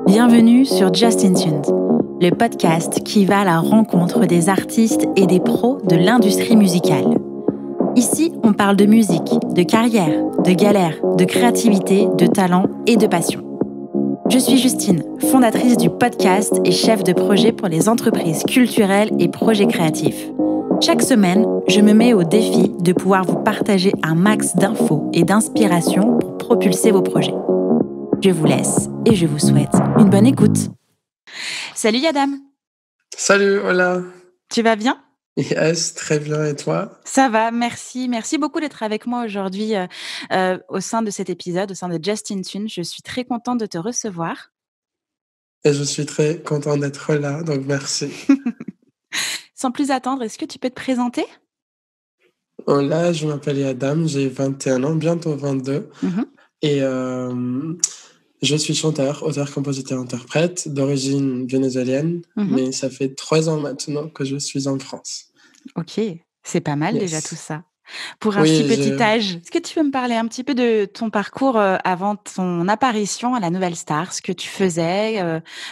Bienvenue sur Just in Tunes, le podcast qui va à la rencontre des artistes et des pros de l'industrie musicale. Ici, on parle de musique, de carrière, de galère, de créativité, de talent et de passion. Je suis Justine, fondatrice du podcast et chef de projet pour les entreprises culturelles et projets créatifs. Chaque semaine, je me mets au défi de pouvoir vous partager un max d'infos et d'inspiration pour propulser vos projets. Je vous laisse et je vous souhaite une bonne écoute. Salut Yadam. Salut, hola. Tu vas bien? Yes, très bien. Et toi? Ça va, merci. Merci beaucoup d'être avec moi aujourd'hui au sein de cet épisode, au sein de Just in Tune. Je suis très contente de te recevoir. Et je suis très content d'être là, donc merci. Sans plus attendre, est-ce que tu peux te présenter? Hola, je m'appelle Adam, j'ai 21 ans, bientôt 22. Et je suis chanteur, auteur, compositeur, interprète d'origine vénézuélienne, mais ça fait 3 ans maintenant que je suis en France. Ok, c'est pas mal déjà tout ça. Pour un Oui, si petit âge, est-ce que tu peux me parler un petit peu de ton parcours avant ton apparition à la Nouvelle Star, ce que tu faisais,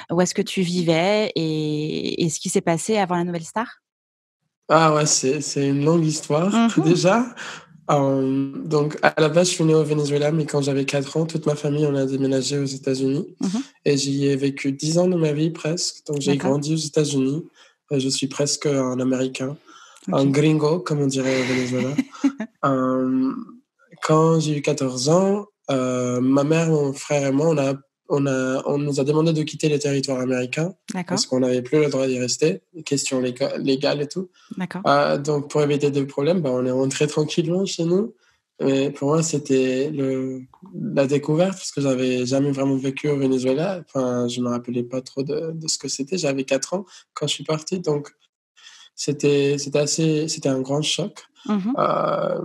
où est-ce que tu vivais et ce qui s'est passé avant la Nouvelle Star? Ah ouais, c'est une longue histoire déjà. Donc à la base, je suis né au Venezuela, mais quand j'avais 4 ans, toute ma famille, on a déménagé aux États-Unis. Et j'y ai vécu 10 ans de ma vie presque. Donc j'ai D'accord. grandi aux États-Unis. Je suis presque un Américain, un Ok. gringo, comme on dirait au Venezuela. Quand j'ai eu 14 ans, ma mère, mon frère et moi, on nous a demandé de quitter le territoire américain D'accord. parce qu'on n'avait plus le droit d'y rester, question légale et tout. D'accord. Donc, pour éviter des problèmes, on est rentré tranquillement chez nous. Mais pour moi, c'était la découverte parce que j'avais jamais vraiment vécu au Venezuela. Enfin, je me rappelais pas trop de ce que c'était. J'avais 4 ans quand je suis parti, donc c'était un grand choc.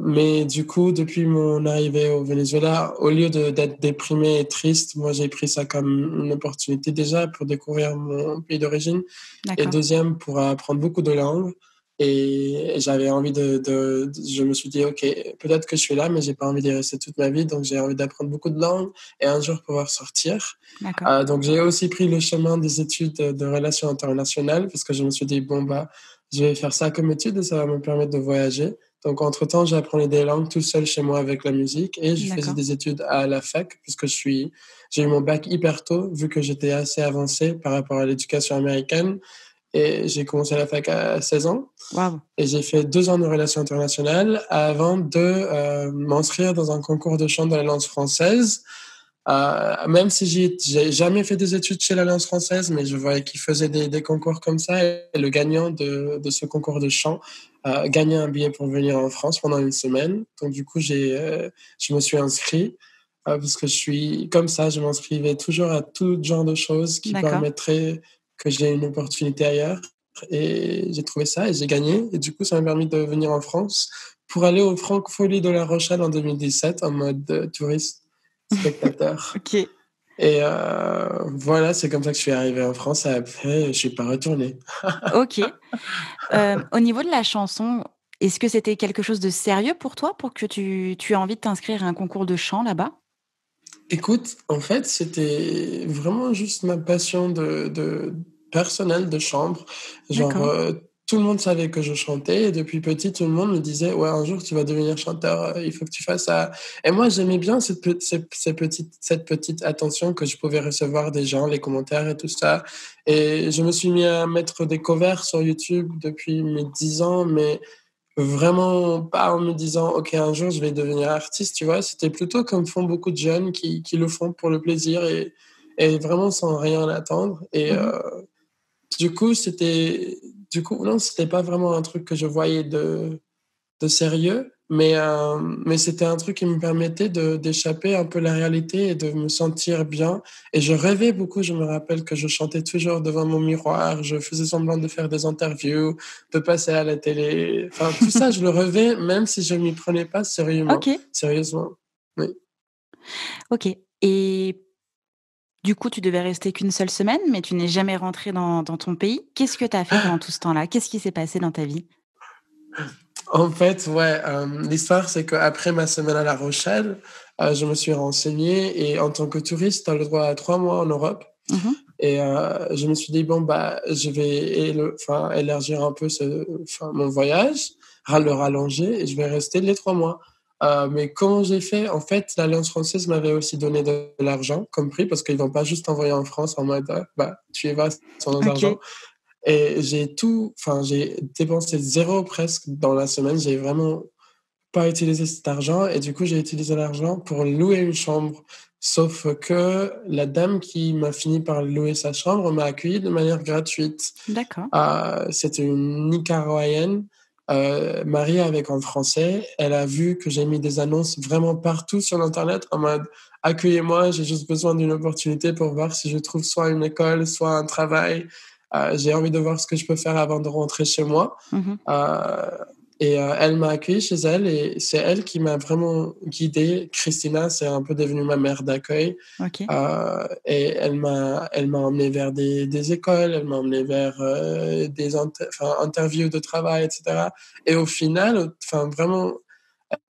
Mais du coup, depuis mon arrivée au Venezuela, au lieu d'être déprimé et triste, moi, j'ai pris ça comme une opportunité déjà pour découvrir mon pays d'origine et D'accord. deuxième, pour apprendre beaucoup de langues. Et j'avais envie je me suis dit, OK, peut-être que je suis là, mais j'ai pas envie d'y rester toute ma vie. Donc, j'ai envie d'apprendre beaucoup de langues et un jour pouvoir sortir. D'accord. Donc, j'ai aussi pris le chemin des études de relations internationales parce que je me suis dit, bon, je vais faire ça comme étude et ça va me permettre de voyager. Donc, entre-temps, j'apprenais des langues tout seul chez moi avec la musique et je faisais D'accord. des études à la fac puisque j'ai eu mon bac hyper tôt vu que j'étais assez avancé par rapport à l'éducation américaine. Et j'ai commencé à la fac à 16 ans. Waouh. Et j'ai fait 2 ans de relations internationales avant de m'inscrire dans un concours de chant de l'Alliance française. Même si j'ai jamais fait des études chez l'Alliance française, mais je voyais qu'ils faisaient des concours comme ça. Et le gagnant de ce concours de chant gagnait un billet pour venir en France pendant une semaine. Donc du coup, je me suis inscrit parce que je suis comme ça. Je m'inscrivais toujours à tout genre de choses qui D'accord. permettraient que j'ai une opportunité ailleurs. Et j'ai trouvé ça et j'ai gagné. Et du coup, ça m'a permis de venir en France pour aller au Francophonie de La Rochelle en 2017 en mode touriste spectateur. Ok. Et voilà, c'est comme ça que je suis arrivé en France et après, je suis pas retourné. Ok. Au niveau de la chanson, est-ce que c'était quelque chose de sérieux pour toi, pour que tu aies envie de t'inscrire à un concours de chant là-bas? Écoute, en fait, c'était vraiment juste ma passion personnelle de chambre. Genre, D'accord. tout le monde savait que je chantais et depuis petit, tout le monde me disait: «Ouais, un jour, tu vas devenir chanteur, il faut que tu fasses ça». Et moi, j'aimais bien cette petite attention que je pouvais recevoir des gens, les commentaires et tout ça. Et je me suis mis à mettre des covers sur YouTube depuis mes 10 ans, mais vraiment pas en me disant: «OK, un jour je vais devenir artiste», tu vois? C'était plutôt comme font beaucoup de jeunes qui le font pour le plaisir et vraiment sans rien attendre. Et Mmh. du coup, non, c'était pas vraiment un truc que je voyais de sérieux, mais c'était un truc qui me permettait d'échapper un peu à la réalité et de me sentir bien. Et je rêvais beaucoup, je me rappelle que je chantais toujours devant mon miroir, je faisais semblant de faire des interviews, de passer à la télé. Enfin, tout ça, je le rêvais, même si je m'y prenais pas OK, sérieusement. Oui. OK et du coup, tu devais rester qu'une seule semaine, mais tu n'es jamais rentrée dans ton pays. Qu'est-ce que tu as fait pendant tout ce temps-là? Qu'est-ce qui s'est passé dans ta vie? En fait, ouais, l'histoire, c'est qu'après ma semaine à La Rochelle, je me suis renseigné et en tant que touriste, tu as le droit à 3 mois en Europe Mmh. et je me suis dit: «Bon, bah, je vais élargir un peu mon voyage, le rallonger et je vais rester les 3 mois». Mais comment j'ai fait? En fait, l'Alliance française m'avait aussi donné de l'argent comme prix parce qu'ils vont pas juste envoyer en France en mode, bah, tu y vas sans argent. OK. Et j'ai dépensé zéro presque dans la semaine. J'ai vraiment pas utilisé cet argent et du coup, j'ai utilisé l'argent pour louer une chambre. Sauf que la dame qui m'a fini par louer sa chambre m'a accueilli de manière gratuite. D'accord. C'était une Nicaraguayenne, mariée avec un Français. Elle a vu que j'ai mis des annonces vraiment partout sur l'internet en mode: «Accueillez-moi, j'ai juste besoin d'une opportunité pour voir si je trouve soit une école, soit un travail. J'ai envie de voir ce que je peux faire avant de rentrer chez moi». Mmh. Heu Elle m'a accueilli chez elle et c'est elle qui m'a vraiment guidé. Christina, c'est un peu devenu ma mère d'accueil. OK. Et elle m'a emmené vers des écoles, elle m'a emmené vers, des interviews de travail et cetera et au final, enfin vraiment,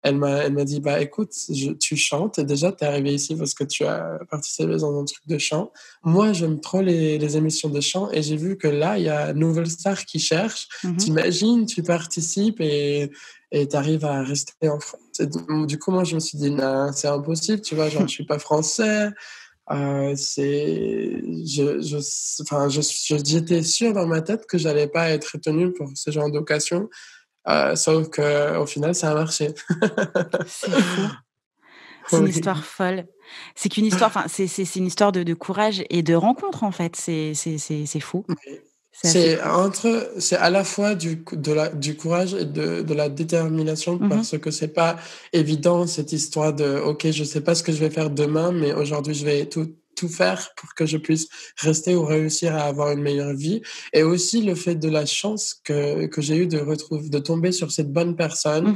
elle m'a dit: «Bah, écoute, tu chantes et déjà tu es arrivée ici parce que tu as participé dans un truc de chant. Moi, j'aime trop les émissions de chant et j'ai vu que là, il y a Nouvelle Star qui cherche. Mmh. Tu tu participes et tu arrives à rester en France». Et du coup, moi, je me suis dit: «Non, c'est impossible», tu vois? Genre, je suis pas français, c'est j'étais sûr dans ma tête que j'allais pas être retenu pour ce genre d'occasion, sauf qu'au final, ça a marché. C'est fou. C'est une histoire Oui. folle. C'est qu'une histoire enfin, c'est une histoire de courage et de rencontre, en fait. C'est fou. Oui. C'est assez fou. C'est à la fois du courage et de la détermination Mmh. parce que c'est pas évident cette histoire de: «OK, je sais pas ce que je vais faire demain, mais aujourd'hui je vais tout faire pour que je puisse rester ou réussir à avoir une meilleure vie» et aussi le fait de la chance que j'ai eu de tomber sur cette bonne personne,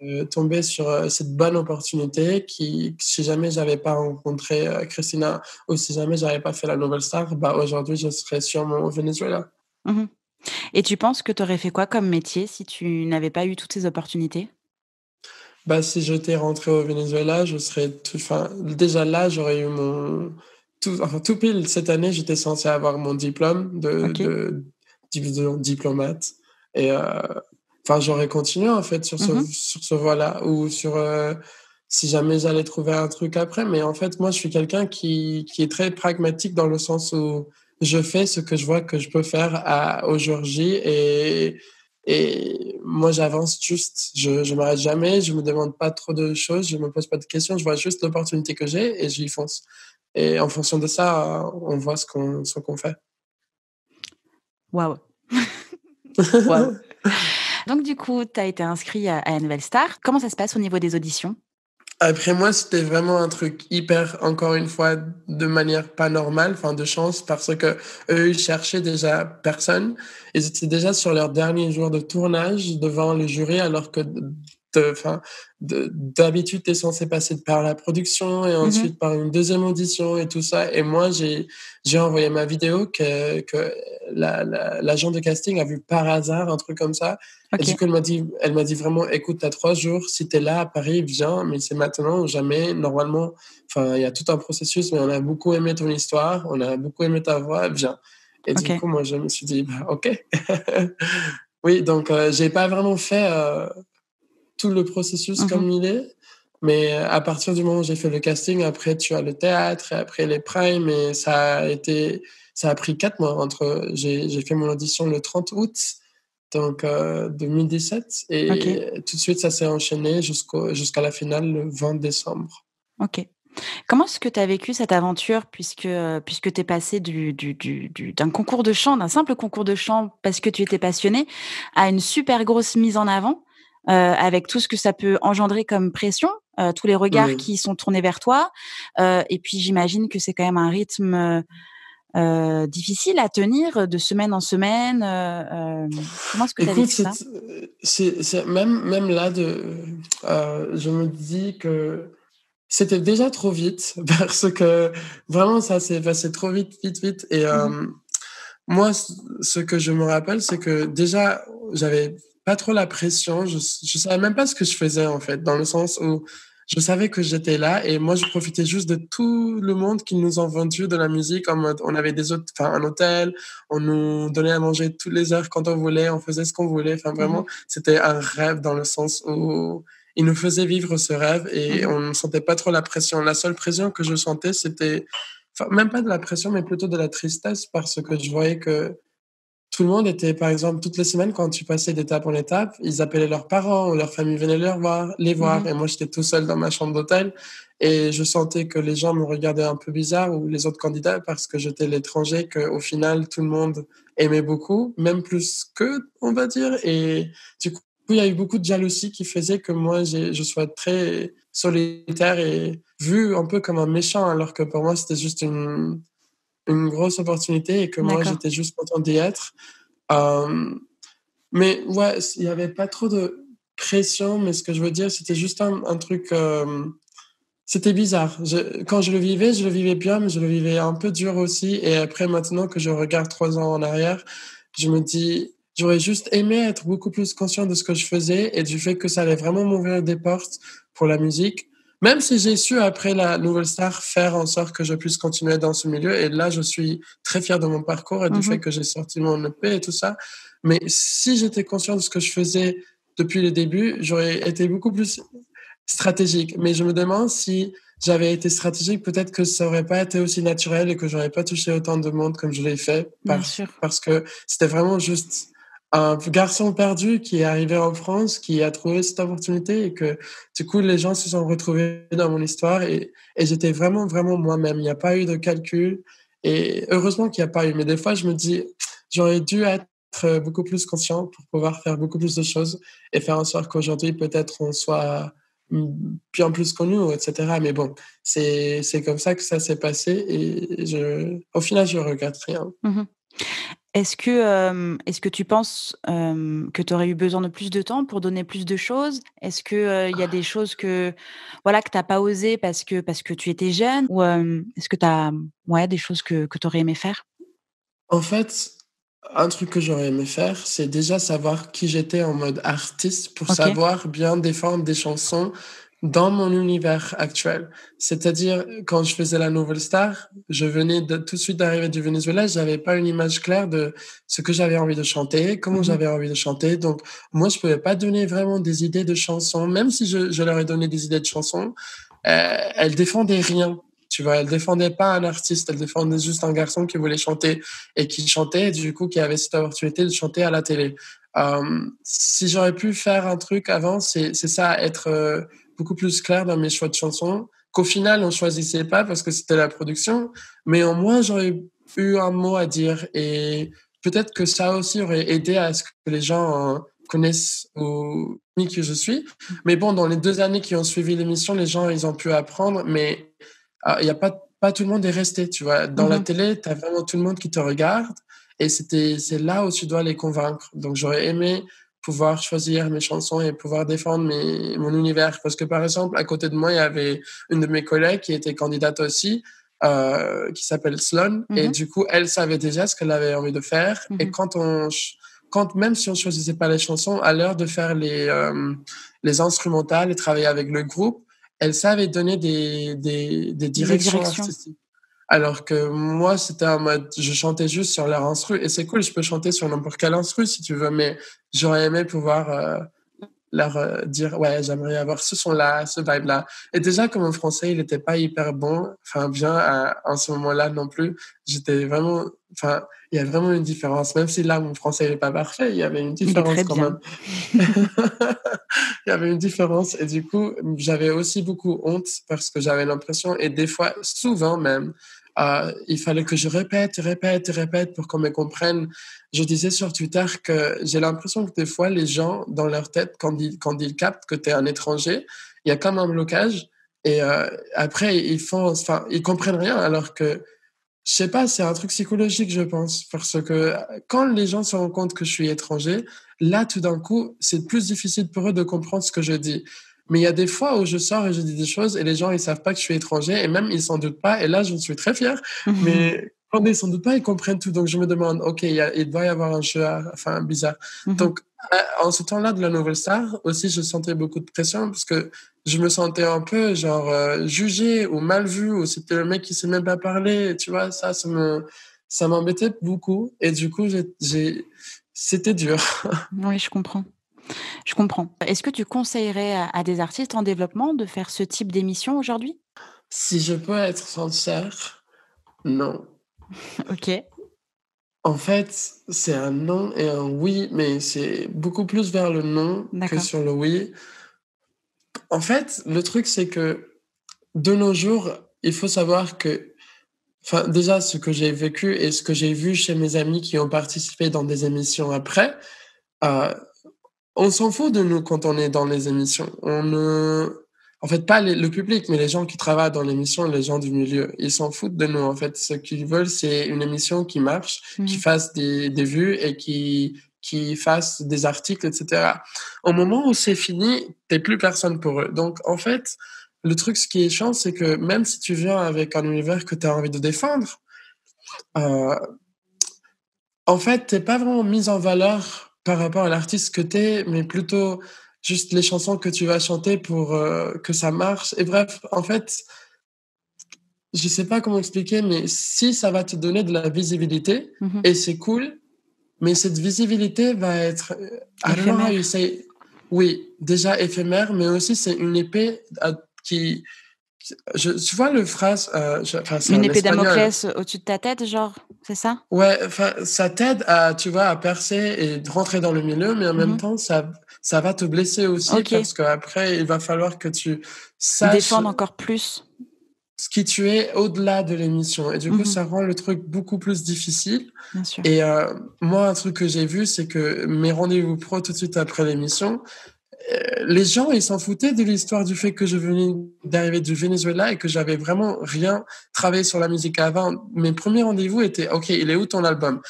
Mmh. tomber sur, cette bonne opportunité qui si jamais j'avais pas rencontré, Christina ou si jamais j'avais pas fait la Nouvelle Star, bah, aujourd'hui je serais sûrement au Venezuela. Mmh. Et tu penses que tu aurais fait quoi comme métier si tu n'avais pas eu toutes ces opportunités? Bah, si j'étais rentré au Venezuela, je serais déjà là, j'aurais eu tout pile cette année, j'étais censé avoir mon diplôme OK. de diplomate et j'aurais continué en fait Mmh. sur ce voie-là ou si jamais j'allais trouver un truc après. Mais en fait, moi, je suis quelqu'un qui est très pragmatique dans le sens où je fais ce que je vois que je peux faire au jour J et moi, j'avance juste. Je m'arrête jamais, je me demande pas trop de choses, je me pose pas de questions, je vois juste l'opportunité que j'ai et j'y fonce. Et en fonction de ça, on voit ce qu'on fait. Waouh! Waouh! Donc du coup, tu as été inscrit à Nouvelle Star. Comment ça se passe au niveau des auditions? Après moi, c'était vraiment un truc hyper, encore une fois, de manière pas normale, enfin de chance, parce que eux ils cherchaient déjà personne. Ils étaient déjà sur leur dernier jour de tournage devant le jury, alors que d'habitude, tu es censé passer par la production et Mmh. ensuite par une deuxième audition et tout ça. Et moi, j'ai envoyé ma vidéo que l'agent de casting a vu par hasard, un truc comme ça. Et du OK. coup, elle m'a dit vraiment: «Écoute, tu as 3 jours, si tu es là à Paris, viens, mais c'est maintenant ou jamais». Normalement, il y a tout un processus, mais on a beaucoup aimé ton histoire, on a beaucoup aimé ta voix, viens. Et du OK. coup, moi, je me suis dit: «Bah, OK». Oui, donc j'ai pas vraiment fait, tout le processus Mmh. comme il est, mais à partir du moment où j'ai fait le casting, après tu as le théâtre et après les primes et ça a pris 4 mois j'ai fait mon audition le 30 août, donc 2017 OK. et tout de suite ça s'est enchaîné jusqu'à la finale le 20 décembre. OK. Comment est-ce que tu as vécu cette aventure puisque tu es passé d'un concours de chant, d'un simple concours de chant parce que tu étais passionné, à une super grosse mise en avant, avec tout ce que ça peut engendrer comme pression, tous les regards Oui. qui sont tournés vers toi, et puis j'imagine que c'est quand même un rythme, difficile à tenir de semaine en semaine, comment est-ce que tu as Écoute, vécu ça? c'est même là je me dis que c'était déjà trop vite parce que vraiment ça s'est passé trop vite, vite, vite et Mmh mh. moi ce que je me rappelle, c'est que déjà j'avais pas trop la pression. Je savais même pas ce que je faisais, en fait, dans le sens où je savais que j'étais là et moi, je profitais juste de tout le monde qui nous ont vendu de la musique en mode, on avait un hôtel, on nous donnait à manger toutes les heures quand on voulait, on faisait ce qu'on voulait. Enfin, vraiment, c'était un rêve dans le sens où ils nous faisaient vivre ce rêve et on ne sentait pas trop la pression. La seule pression que je sentais, c'était, enfin, même pas de la pression, mais plutôt de la tristesse parce que je voyais que tout le monde était, par exemple, toutes les semaines, quand tu passais d'étape en étape, ils appelaient leurs parents ou leur famille venait les voir. Et moi, j'étais tout seul dans ma chambre d'hôtel et je sentais que les gens me regardaient un peu bizarre ou les autres candidats parce que j'étais l'étranger, qu'au final, tout le monde aimait beaucoup, même plus qu'eux, on va dire. Et du coup, il y a eu beaucoup de jalousie qui faisait que moi, je sois très solitaire et vu un peu comme un méchant, alors que pour moi, c'était juste une grosse opportunité et que moi, D'accord. j'étais juste content d'y être. Mais ouais, il y avait pas trop de pression, mais ce que je veux dire, c'était juste un truc, c'était bizarre. Quand je le vivais bien, mais je le vivais un peu dur aussi et après maintenant que je regarde 3 ans en arrière, je me dis: «J'aurais juste aimé être beaucoup plus conscient de ce que je faisais et du fait que ça allait vraiment m'ouvrir des portes pour la musique». Même si j'ai su après la Nouvelle Star faire en sorte que je puisse continuer dans ce milieu et là, je suis très fier de mon parcours et du fait que j'ai sorti mon EP et tout ça. Mais si j'étais conscient de ce que je faisais depuis le début, j'aurais été beaucoup plus stratégique. Mais je me demande si j'avais été stratégique, peut-être que ça aurait pas été aussi naturel et que j'aurais pas touché autant de monde comme je l'ai fait Bien sûr. parce que c'était vraiment juste un garçon perdu qui est arrivé en France, qui a trouvé cette opportunité et que du coup, les gens se sont retrouvés dans mon histoire et j'étais vraiment, vraiment moi-même. Il n'y a pas eu de calcul et heureusement qu'il n'y a pas eu. Mais des fois, je me dis, j'aurais dû être beaucoup plus conscient pour pouvoir faire beaucoup plus de choses et faire en sorte qu'aujourd'hui, peut-être, on soit bien plus connu, et cetera. Mais bon, c'est comme ça que ça s'est passé et au final, je regrette rien. Mmh. Est-ce que tu penses, que tu aurais eu besoin de plus de temps pour donner plus de choses? Est-ce que, il y a des choses que, voilà, que tu as pas osé parce que tu étais jeune? Ou, est-ce que tu as, ouais, des choses que tu aurais aimé faire? En fait, un truc que j'aurais aimé faire, c'est déjà savoir qui j'étais en mode artiste pour OK. savoir bien défendre des chansons dans mon univers actuel. C'est-à-dire, quand je faisais la Nouvelle Star, je venais tout de suite d'arriver du Venezuela, j'avais pas une image claire de ce que j'avais envie de chanter, comment Mmh. j'avais envie de chanter. Donc, moi, je pouvais pas donner vraiment des idées de chansons, même si je leur ai donné des idées de chansons, elles défendaient rien. Tu vois, elle défendait pas un artiste, elle défendait juste un garçon qui voulait chanter et qui chantait, et du coup, qui avait cette opportunité de chanter à la télé. Si j'aurais pu faire un truc avant, c'est ça, être beaucoup plus clair dans mes choix de chansons, qu'au final, on choisissait pas parce que c'était la production, mais au moins, j'aurais eu un mot à dire et peut-être que ça aussi aurait aidé à ce que les gens connaissent qui je suis. Mais bon, dans les 2 années qui ont suivi l'émission, les gens, ils ont pu apprendre, mais il y a pas tout le monde est resté, tu vois? Dans la Mmh. télé, tu as vraiment tout le monde qui te regarde et c'est là où tu dois les convaincre. Donc j'aurais aimé pouvoir choisir mes chansons et pouvoir défendre mon univers. Parce que, par exemple, à côté de moi, il y avait une de mes collègues qui était candidate aussi, qui s'appelle Sloane et Mmh. du coup, elle savait déjà ce qu'elle avait envie de faire et Mmh. quand même si on choisissait pas les chansons, à l'heure de faire les instrumentales et travailler avec le groupe, elle savait donner des Des directions directions. artistiques. Alors que moi, c'était en mode, je chantais juste sur leur instru et c'est cool, je peux chanter sur n'importe quel instru si tu veux, mais j'aurais aimé pouvoir leur dire, ouais, j'aimerais avoir ce son-là, ce vibe-là. Et déjà que mon français, il était pas hyper bon, enfin bien en ce moment-là non plus. J'étais vraiment, enfin, il y a vraiment une différence. Même si là, mon français n'est pas parfait, il y avait une Il est différence très quand bien. même. Il y avait une différence et du coup, j'avais aussi beaucoup honte parce que j'avais l'impression et des fois, souvent même, il fallait que je répète, répète, répète pour qu'on me comprenne. Je disais sur Twitter que j'ai l'impression que des fois, les gens, dans leur tête, quand ils captent que tu es un étranger, il y a comme un blocage et après, ils comprennent rien alors que je sais pas, c'est un truc psychologique, je pense, parce que quand les gens se rendent compte que je suis étranger, là, tout d'un coup, c'est plus difficile pour eux de comprendre ce que je dis. Mais il y a des fois où je sors et je dis des choses et les gens, ils savent pas que je suis étranger et même ils s'en doutent pas. Et là, je suis très fier. Mais quand ils s'en doutent pas, ils comprennent tout. Donc, je me demande, OK, il doit y avoir un jeu, enfin, bizarre. Mmh. Donc, En ce temps-là de la Nouvelle Star, aussi, je sentais beaucoup de pression parce que je me sentais un peu, genre, jugé ou mal vu, ou c'était le mec qui sait même pas parler, tu vois? Ça m'embêtait beaucoup et du coup, c'était dur. Oui, je comprends. Je comprends. Est-ce que tu conseillerais à des artistes en développement de faire ce type d'émission aujourd'hui? Si je peux être sincère, non. OK, En fait, c'est un non et un oui, mais c'est beaucoup plus vers le non que d'accord. sur le oui. En fait, le truc, c'est que de nos jours, il faut savoir que, enfin, déjà, ce que j'ai vécu et ce que j'ai vu chez mes amis qui ont participé dans des émissions après, heu, on s'en fout de nous quand on est dans les émissions. En fait, pas le public, mais les gens qui travaillent dans l'émission, les gens du milieu, ils s'en foutent de nous, en fait. Ce qu'ils veulent, c'est une émission qui marche, qui Mmh. fasse des vues et qui fasse des articles, et cetera. Au moment où c'est fini, tu plus personne pour eux. Donc en fait, le truc, ce qui est chiant, c'est que même si tu viens avec un univers que tu as envie de défendre, heu, en fait, tu pas vraiment mis en valeur par rapport à l'artiste que tu es, mais plutôt juste les chansons que tu vas chanter pour, que ça marche et bref, en fait, je sais pas comment expliquer, mais si ça va te donner de la visibilité Mmh. et c'est cool, mais cette visibilité va être, I don't know how you Éphémère. say, oui, déjà éphémère, mais aussi c'est une épée tu vois le phrase, enfin, c'est Une en épée espagnol. Damoclès au-dessus de ta tête, genre, c'est ça? Ouais, enfin, ça t'aide à, tu vois, à percer et de rentrer dans le milieu, mais en même Mmh. temps, ça va te blesser aussi OK. parce qu'après, il va falloir que tu saches Défendre encore plus. ce qui tu es au-delà de l'émission. Et du coup, Mmh. ça rend le truc beaucoup plus difficile. Bien sûr. Et moi, un truc que j'ai vu, c'est que mes rendez-vous pro tout de suite après l'émission, les gens, ils s'en foutaient de l'histoire du fait que je venais d'arriver du Venezuela et que j'avais vraiment rien travaillé sur la musique avant. Mes premiers rendez-vous étaient: «OK, il est où ton album?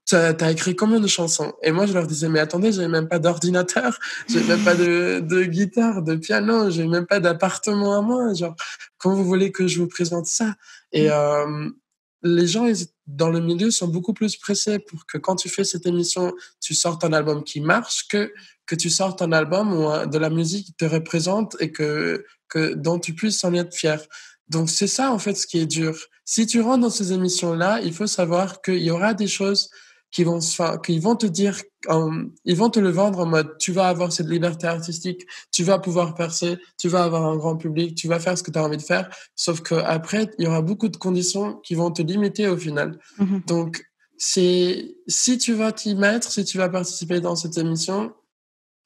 Tu as écrit combien de chansons?» Et moi, je leur disais: «Mais attendez, j'ai même pas d'ordinateur, j'ai même pas de guitare, de piano, j'ai même pas d'appartement à moi, genre, comment vous voulez que je vous présente ça?» Et Mmh. les gens, dans le milieu, sont beaucoup plus pressés pour que quand tu fais cette émission, tu sortes un album qui marche que tu sortes un album ou de la musique qui te représente et dont tu puisses en être fier. Donc c'est ça, en fait, ce qui est dur. Si tu rentres dans ces émissions-là, il faut savoir qu'il y aura des choses qui vont te dire, ils vont te le vendre en mode: «Tu vas avoir cette liberté artistique, tu vas pouvoir percer, tu vas avoir un grand public, tu vas faire ce que tu as envie de faire». Sauf qu'après, il y aura beaucoup de conditions qui vont te limiter au final. Mmh. Donc si tu vas t'y mettre, si tu vas participer dans cette émission,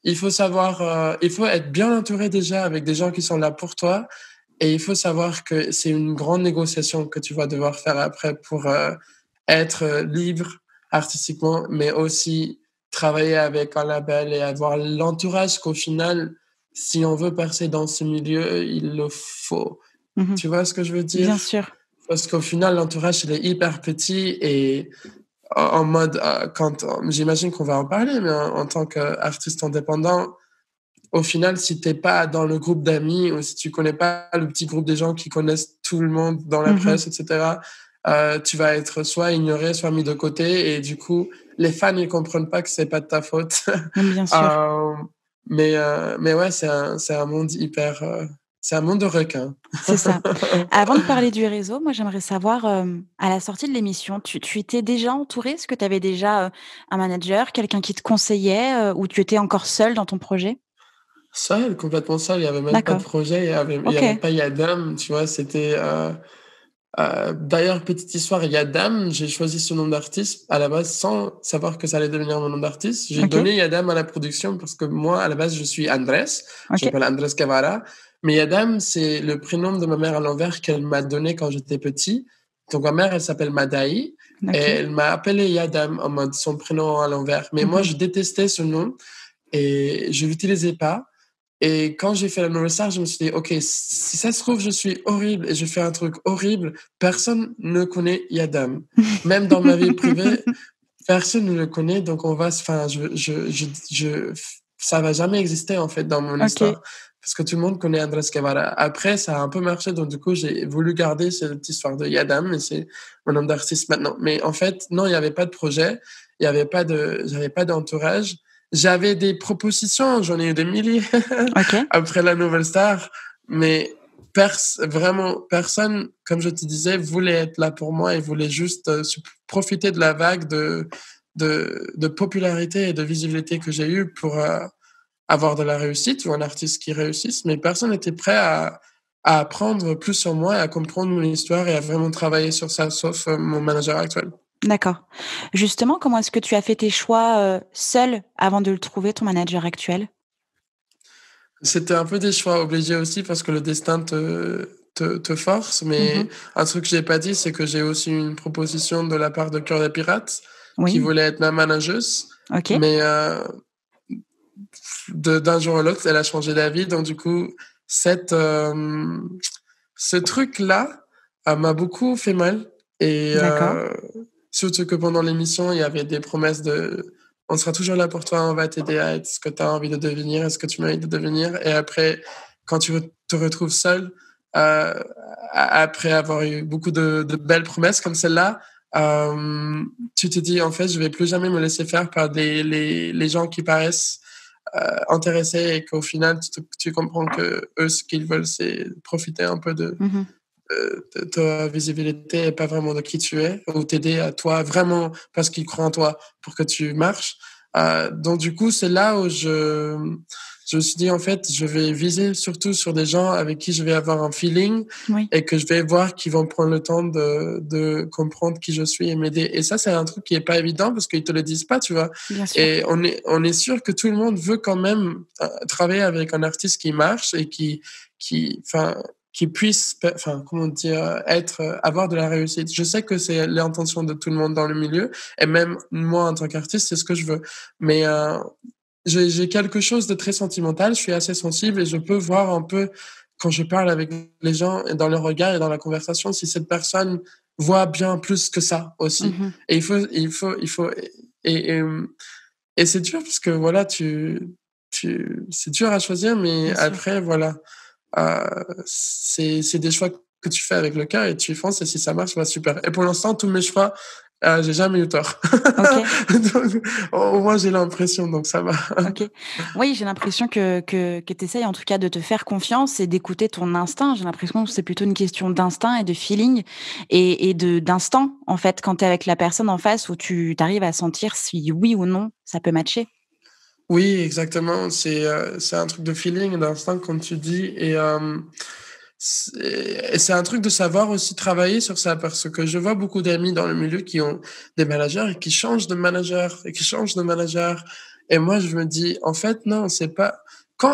il faut savoir, il faut être bien entouré déjà avec des gens qui sont là pour toi et il faut savoir que c'est une grande négociation que tu vas devoir faire après pour, être, libre artistiquement, mais aussi travailler avec un label et avoir l'entourage qu'au final, si on veut percer dans ce milieu, il le faut. Mmh. Tu vois ce que je veux Bien dire? sûr. Parce qu'au final, l'entourage, il est hyper petit et en mode, j'imagine qu'on va en parler, mais en tant qu'artiste indépendant, au final, si t'es pas dans le groupe d'amis ou si tu connais pas le petit groupe des gens qui connaissent tout le monde dans la Mmh. presse, et cetera, tu vas être soit ignoré, soit mis de côté et du coup, les fans, ils comprennent pas que c'est pas de ta faute. Bien sûr. Hem, mais ouais, c'est un monde hyper, c'est un monde de requins. C'est ça. Avant de parler du réseau, moi, j'aimerais savoir, à la sortie de l'émission, tu étais déjà entouré? Est-ce que tu avais déjà, un manager, quelqu'un qui te conseillait, ou tu étais encore seul dans ton projet? Seul, complètement seul, il y avait même pas de D'accord. projet, il y avait OK. pas Yadam, tu vois? C'était, d'ailleurs, petite histoire, Yadam, j'ai choisi ce nom d'artiste à la base sans savoir que ça allait devenir mon nom d'artiste. J'ai OK. donné Yadam à la production parce que moi, à la base, je suis Andrés, je OK. m'appelle Andrés Guevara, mais Yadam, c'est le prénom de ma mère à l'envers qu'elle m'a donné quand j'étais petit. Donc ma mère, elle s'appelle Madaï et OK. elle m'a appelé Yadam en mode son prénom à l'envers. Mais moi, Mmh. je détestais ce nom et je l'utilisais pas. Et quand j'ai fait la Nouvelle Star, je me suis dit: «OK, si ça se trouve, je suis horrible et je fais un truc horrible, personne ne connaît Yadam. Même dans ma vie privée, personne ne le connaît, donc on va se enfin, je ça va jamais exister, en fait, dans mon OK. histoire, parce que tout le monde connaît Andrés Guevara». Après, ça a un peu marché, donc du coup, j'ai voulu garder cette histoire de Yadam et c'est mon nom d'artiste maintenant. Mais en fait, non, il y avait pas de projet, il y avait pas de j'avais pas d'entourage j'avais des propositions, j'en ai eu des milliers OK. après la Nouvelle Star, mais vraiment personne, comme je te disais, voulait être là pour moi et voulait juste profiter de la vague de popularité et de visibilité que j'ai eue pour avoir de la réussite ou un artiste qui réussisse, mais personne n'était prêt à apprendre plus sur moi et à comprendre mon histoire et à vraiment travailler sur ça, sauf mon manager actuel. D'accord. Justement, comment est-ce que tu as fait tes choix, seul avant de le trouver, ton manager actuel? C'était un peu des choix obligés aussi parce que le destin te force, mais Mmh. un truc que j'ai pas dit, c'est que j'ai aussi eu une proposition de la part de Cœur des Pirates qui Oui, voulait être ma manageuse, OK, mais d'un jour à l'autre, elle a changé d'avis. Donc du coup, cette, ce truc-là m'a beaucoup fait mal et d'accord. surtout que pendant l'émission, il y avait des promesses de: «On sera toujours là pour toi, on va t'aider à être ce que tu as envie de devenir, est ce que tu mérites de devenir» et après, quand tu te retrouves seul, après avoir eu beaucoup de belles promesses comme celle-là, tu te dis: «En fait, je vais plus jamais me laisser faire par les gens qui paraissent, intéressés» et qu'au final, tu comprends qu'eux, ce qu'ils veulent, c'est profiter un peu Mmh. de ta visibilité et pas vraiment de qui tu es, ou t'aider à toi vraiment parce qu'ils croient en toi pour que tu marches. Donc du coup, c'est là où je me suis dit, en fait, je vais viser surtout sur des gens avec qui je vais avoir un feeling Oui, et que je vais voir qui vont prendre le temps de comprendre qui je suis et m'aider. Et ça, c'est un truc qui est pas évident parce qu'ils te le disent pas, tu vois. bien sûr. Et on est sûr que tout le monde veut quand même travailler avec un artiste qui marche et enfin, qui puisse, enfin, comment dire, avoir de la réussite. Je sais que c'est l'intention de tout le monde dans le milieu, et même moi en tant qu'artiste, c'est ce que je veux. Mais j'ai quelque chose de très sentimental. Je suis assez sensible et je peux voir un peu quand je parle avec les gens et dans leur regard et dans la conversation si cette personne voit bien plus que ça aussi. Mmh. Et et, et, et c'est dur parce que voilà, c'est dur à choisir, mais Bien sûr. après voilà. C'est des choix que tu fais avec le cœur et tu y fonces et si ça marche, bah, super. Et pour l'instant, tous mes choix, j'ai jamais eu tort. OK. Donc au moins, j'ai l'impression, donc ça va. OK. Oui, j'ai l'impression que tu essayes en tout cas de te faire confiance et d'écouter ton instinct. J'ai l'impression que c'est plutôt une question d'instinct et de feeling et d'instant, en fait, quand tu es avec la personne en face où tu arrives à sentir si oui ou non ça peut matcher. Oui, exactement. C'est un truc de feeling, d'instinct, comme tu dis et c'est un truc de savoir aussi travailler sur ça parce que je vois beaucoup d'amis dans le milieu qui ont des managers et qui changent de manager et qui changent de manager. Et moi, je me dis, en fait, non, c'est pas.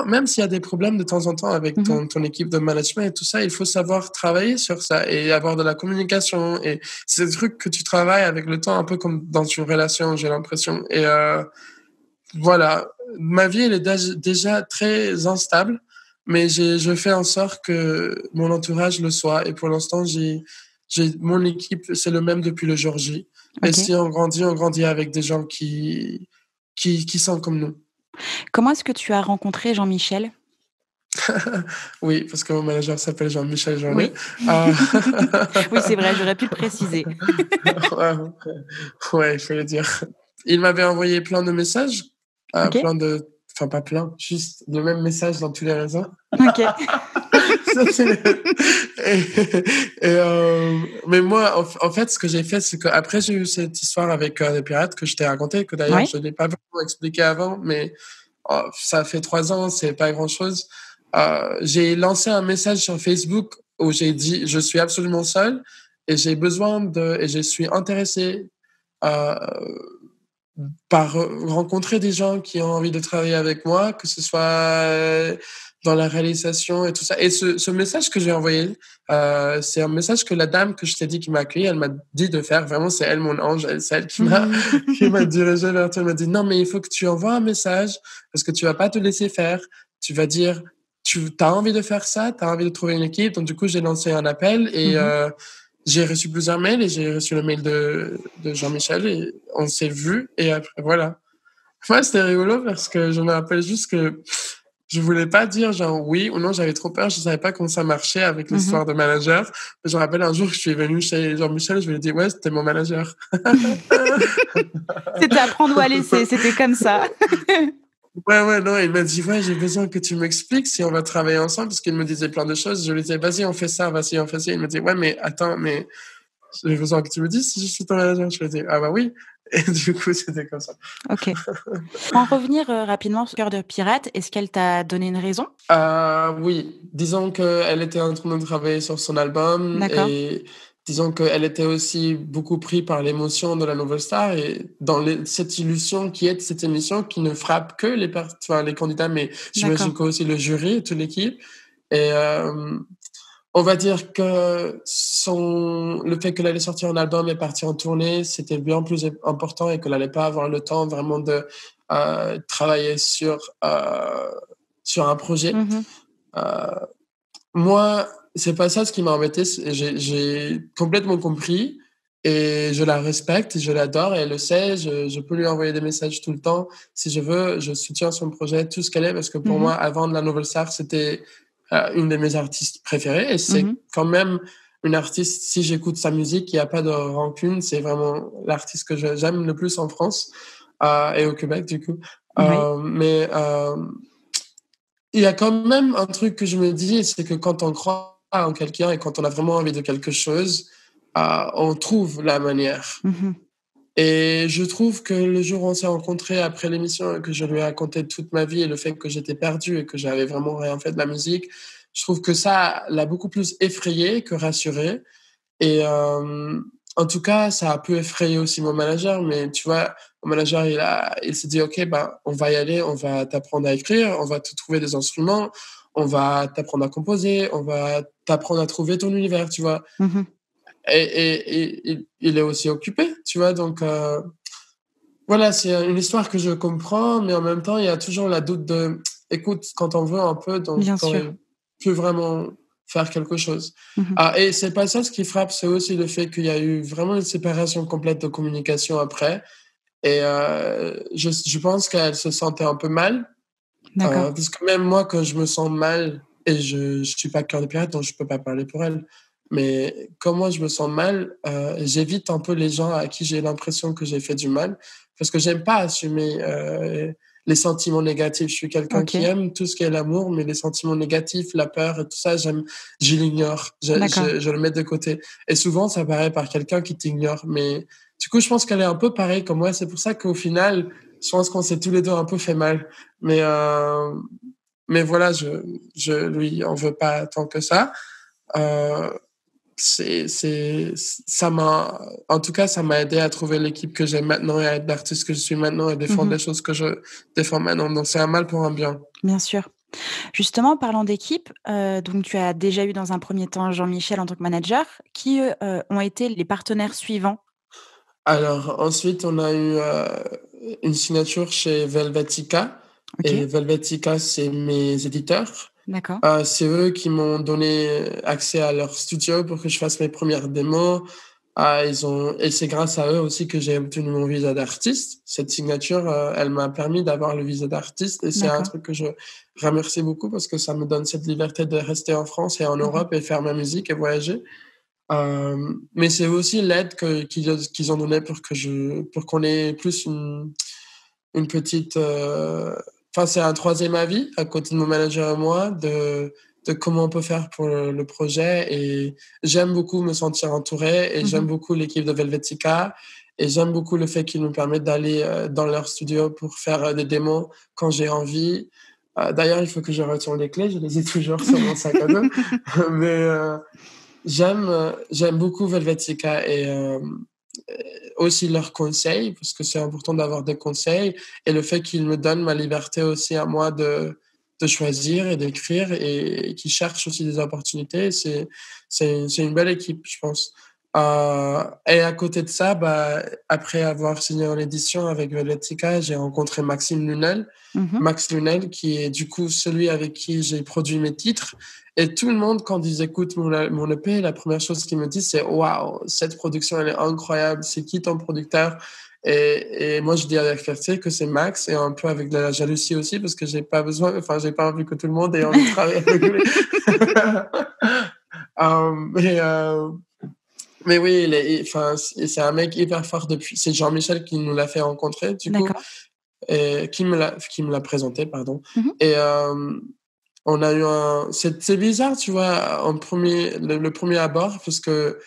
Même s'il y a des problèmes de temps en temps avec Mmh. ton équipe de management et tout ça, il faut savoir travailler sur ça et avoir de la communication. Et c'est des trucs que tu travailles avec le temps, un peu comme dans une relation, j'ai l'impression. Et voilà, ma vie, elle est déjà très instable, mais je fais en sorte que mon entourage le soit. Et pour l'instant, mon équipe, c'est le même depuis le jour J. Et OK. si on grandit avec des gens qui sont comme nous. Comment est-ce que tu as rencontré Jean-Michel? Oui, parce que mon manager s'appelle Jean-Michel Jeannet. Oui. Euh, Oui, c'est vrai, j'aurais pu le préciser. ouais, ouais, il faut le dire. Il m'avait envoyé plein de messages, OK. enfin pas plein, juste le même message dans tous les réseaux. OK. Ça, et, mais moi, en fait, ce que j'ai fait, c'est qu'après, j'ai eu cette histoire avec les pirates que je t'ai racontée, que d'ailleurs, Ouais. je n'ai pas vraiment expliqué avant, mais ça fait 3 ans, c'est pas grand-chose. J'ai lancé un message sur Facebook où j'ai dit, je suis absolument seul et j'ai besoin et je suis intéressé euh, par rencontrer des gens qui ont envie de travailler avec moi, que ce soit dans la réalisation et tout ça. Et ce message que j'ai envoyé, c'est un message que la dame que je t'ai dit qui m'a accueilli, elle m'a dit de faire. Vraiment, c'est elle mon ange. C'est elle qui m'a dirigé vers toi. Elle m'a dit non, mais il faut que tu envoies un message parce que tu vas pas te laisser faire. Tu vas dire, tu as envie de faire ça, tu as envie de trouver une équipe. Donc, du coup, j'ai lancé un appel et Mmh. j'ai reçu plusieurs mails et j'ai reçu le mail de Jean-Michel et on s'est vu et après voilà. Ouais, c'était rigolo parce que je me rappelle juste que Je voulais pas dire genre oui ou non, j'avais trop peur, je savais pas comment ça marchait avec Mmh. l'histoire de manager. Je me rappelle un jour, je suis venu chez Jean-Michel, je lui ai dit: «Ouais, c'était mon manager». C'était à prendre ou à laisser, c'était comme ça. Ouais, ouais, non, il m'a dit: «Ouais, j'ai besoin que tu m'expliques si on va travailler ensemble», parce qu'il me disait plein de choses. Je lui disais: «Vas-y, on fait ça, vas-y, on fait ça». Il me dit: «Ouais, mais attends, mais j'ai besoin que tu me dises si je suis ton manager». Je lui ai dit: «Ah bah oui». Et du coup, c'était comme ça. OK. Pour en revenir, rapidement sur Cœur de pirate, est-ce qu'elle t'a donné une raison? Oui, disons qu'elle était en train de travailler sur son album D'accord, et disons qu'elle était aussi beaucoup pris par l'émotion de la nouvelle star et dans cette illusion qui est de cette émission qui ne frappe que enfin, les candidats, mais j'imagine d'accord. qu'aussi le jury et toute l'équipe. Et on va dire que le fait qu'elle allait sortir un album et partir en tournée, c'était bien plus important et qu'elle allait pas avoir le temps vraiment de travailler sur un projet. Mmh. Heu, Moi, c'est pas ça ce qui m'a embêté, j'ai complètement compris et je la respecte et je l'adore et elle le sait. Je peux lui envoyer des messages tout le temps si je veux. Je soutiens son projet, tout ce qu'elle est, parce que pour Mmh. moi, avant de la Nouvelle Star, c'était, une de mes artistes préférées et c'est Mmh. quand même une artiste, si j'écoute sa musique, il y a pas de rancune. C'est vraiment l'artiste que j'aime le plus en France, et au Québec, du coup. Oui. Mais il y a quand même un truc que je me dis, c'est que quand on croit en quelqu'un et quand on a vraiment envie de quelque chose, on trouve la manière. Mmh. Et je trouve que le jour où on s'est rencontrés après l'émission et que je lui ai raconté toute ma vie et le fait que j'étais perdu et que j'avais vraiment rien fait de la musique, je trouve que ça l'a beaucoup plus effrayé que rassuré. Et en tout cas, ça a pu effrayer aussi mon manager, mais tu vois, mon manager, il s'est dit: «OK, ben, on va y aller, on va t'apprendre à écrire, on va te trouver des instruments, on va t'apprendre à composer, on va t'apprendre à trouver ton univers», tu vois? Mmh. Et il est aussi occupé, tu vois? Donc voilà, c'est une histoire que je comprends, mais en même temps, il y a toujours la doute de: «Écoute, quand on veut un peu, donc Bien tu sûr. aurais pu vraiment faire quelque chose». Mmh. Et c'est pas ça ce qui frappe, c'est aussi le fait qu'il y a eu vraiment une séparation complète de communication après et je pense qu'elle se sentait un peu mal, D'accord. parce que même moi, quand je me sens mal et je suis pas cœur de pirate, donc je peux pas parler pour elle, mais quand moi je me sens mal, j'évite un peu les gens à qui j'ai l'impression que j'ai fait du mal, parce que j'aime pas assumer, les sentiments négatifs. Je suis quelqu'un qui OK. aime tout ce qui est l'amour, mais les sentiments négatifs, la peur et tout ça, je l'ignore. D'accord. Je le mets de côté et souvent ça paraît par quelqu'un qui t'ignore, mais du coup, je pense qu'elle est un peu pareille comme moi. C'est pour ça qu'au final, je pense qu'on s'est tous les 2 un peu fait mal. Mais, mais voilà, je lui en veux pas tant que ça. Heu, ça m'a en tout cas, ça m'a aidé à trouver l'équipe que j'ai maintenant et à être l'artiste que je suis maintenant et défendre Mmh. les choses que je défends maintenant. Donc c'est un mal pour un bien. Bien sûr. Justement, parlant d'équipe, donc tu as déjà eu dans un premier temps Jean-Michel en tant que manager. Qui, ont été les partenaires suivants? Alors ensuite, on a eu, une signature chez Velvetica et OK, Velvetica, c'est mes éditeurs. d'accord. C'est eux qui m'ont donné accès à leur studio pour que je fasse mes premières démos. Et c'est grâce à eux aussi que j'ai obtenu mon visa d'artiste. Cette signature, elle m'a permis d'avoir le visa d'artiste et c'est un D'accord. truc que je remercie beaucoup parce que ça me donne cette liberté de rester en France et en Mmh. Europe et faire ma musique et voyager. Mais c'est aussi l'aide qu'ils ont donnée pour qu'on ait plus une petite, enfin, c'est un troisième avis à côté de mon manager et moi de comment on peut faire pour le projet et j'aime beaucoup me sentir entouré et j'aime Mmh. beaucoup l'équipe de Velvetica et j'aime beaucoup le fait qu'ils nous permettent d'aller, dans leur studio pour faire, des démos quand j'ai envie. D'ailleurs, il faut que je retourne les clés, je les ai toujours sur mon sac à dos. Mais, j'aime beaucoup Velvetica et aussi leurs conseils, parce que c'est important d'avoir des conseils et le fait qu'ils me donnent ma liberté aussi à moi de choisir et d'écrire et qu'ils cherchent aussi des opportunités, c'est une belle équipe, je pense. Et à côté de ça, bah, après avoir signé en édition avec Velvetica, j'ai rencontré Maxime Lunel. Mmh. Max Lunel, qui est du coup celui avec qui j'ai produit mes titres. Et tout le monde, quand ils écoutent mon EP, la première chose qu'ils me disent, c'est: «Waouh, cette production, elle est incroyable. C'est qui ton producteur?» Et moi, je dis avec fierté que c'est Max et un peu avec de la jalousie aussi parce que j'ai pas envie que tout le monde ait envie de travailler avec lui. Mais, mais oui, c'est un mec hyper fort depuis. C'est Jean-Michel qui nous l'a fait rencontrer, du coup, et qui me l'a présenté, pardon. Et on a eu c'est bizarre, tu vois, le premier abord, parce que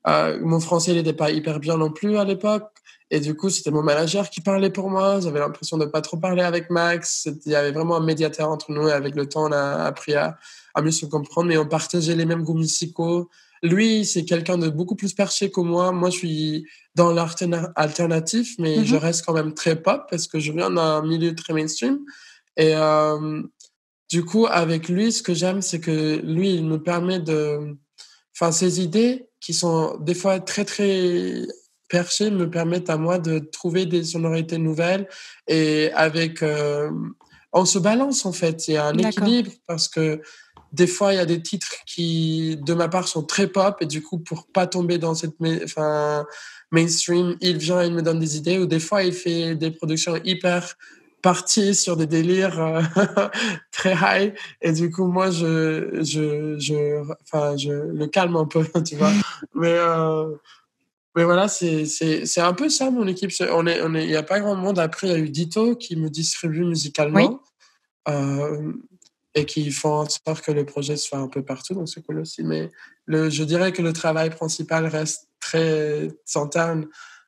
mon français il n'était pas hyper bien non plus à l'époque. Et du coup, c'était mon manager qui parlait pour moi. J'avais l'impression de ne pas trop parler avec Max. Il y avait vraiment un médiateur entre nous. Et avec le temps, on a appris à mieux se comprendre. Mais on partageait les mêmes goûts musicaux. Lui, c'est quelqu'un de beaucoup plus perché que moi. Moi, je suis dans l'art alternatif, mais je reste quand même très pop parce que je viens d'un milieu très mainstream. Et du coup, avec lui, ce que j'aime, c'est que lui, il me permet ses idées qui sont des fois très, très perchées me permettent à moi de trouver des sonorités nouvelles et on se balance en fait. Il y a un équilibre parce que des fois, il y a des titres qui, de ma part, sont très pop et du coup, pour pas tomber dans cette mainstream, il vient et il me donne des idées ou des fois, il fait des productions hyper parties sur des délires très high et du coup, moi, je le calme un peu, tu vois. Mais voilà, c'est un peu ça, mon équipe. Il y a pas grand monde. Après, il y a eu Dito qui me distribue musicalement. Et qui font en sorte que le projet soit un peu partout, donc c'est cool aussi. Mais je dirais que le travail principal reste très interne.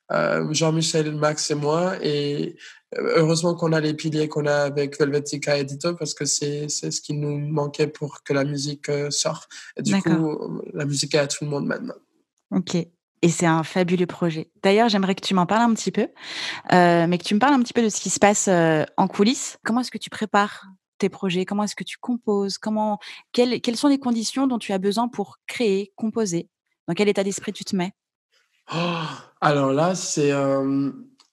Jean-Michel, Max et moi. Et heureusement qu'on a les piliers qu'on a avec Velvetica et Dito parce que c'est ce qui nous manquait pour que la musique sorte. Et du coup, la musique est à tout le monde maintenant. Ok. Et c'est un fabuleux projet. D'ailleurs, j'aimerais que tu m'en parles un petit peu, mais que tu me parles un petit peu de ce qui se passe en coulisses. Comment est-ce que tu prépares tes projets? Comment est-ce que tu composes? Quelles sont les conditions dont tu as besoin pour créer, composer? Dans quel état d'esprit tu te mets? Alors là,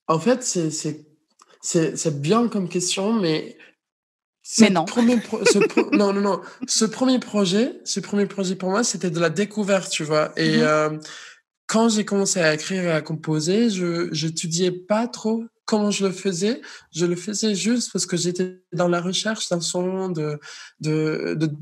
en fait, c'est bien comme question, mais non. Non. Ce premier projet pour moi, c'était de la découverte, tu vois. Et quand j'ai commencé à écrire et à composer, j'étudiais pas trop comment je le faisais. Je le faisais juste parce que j'étais dans la recherche d'un son, de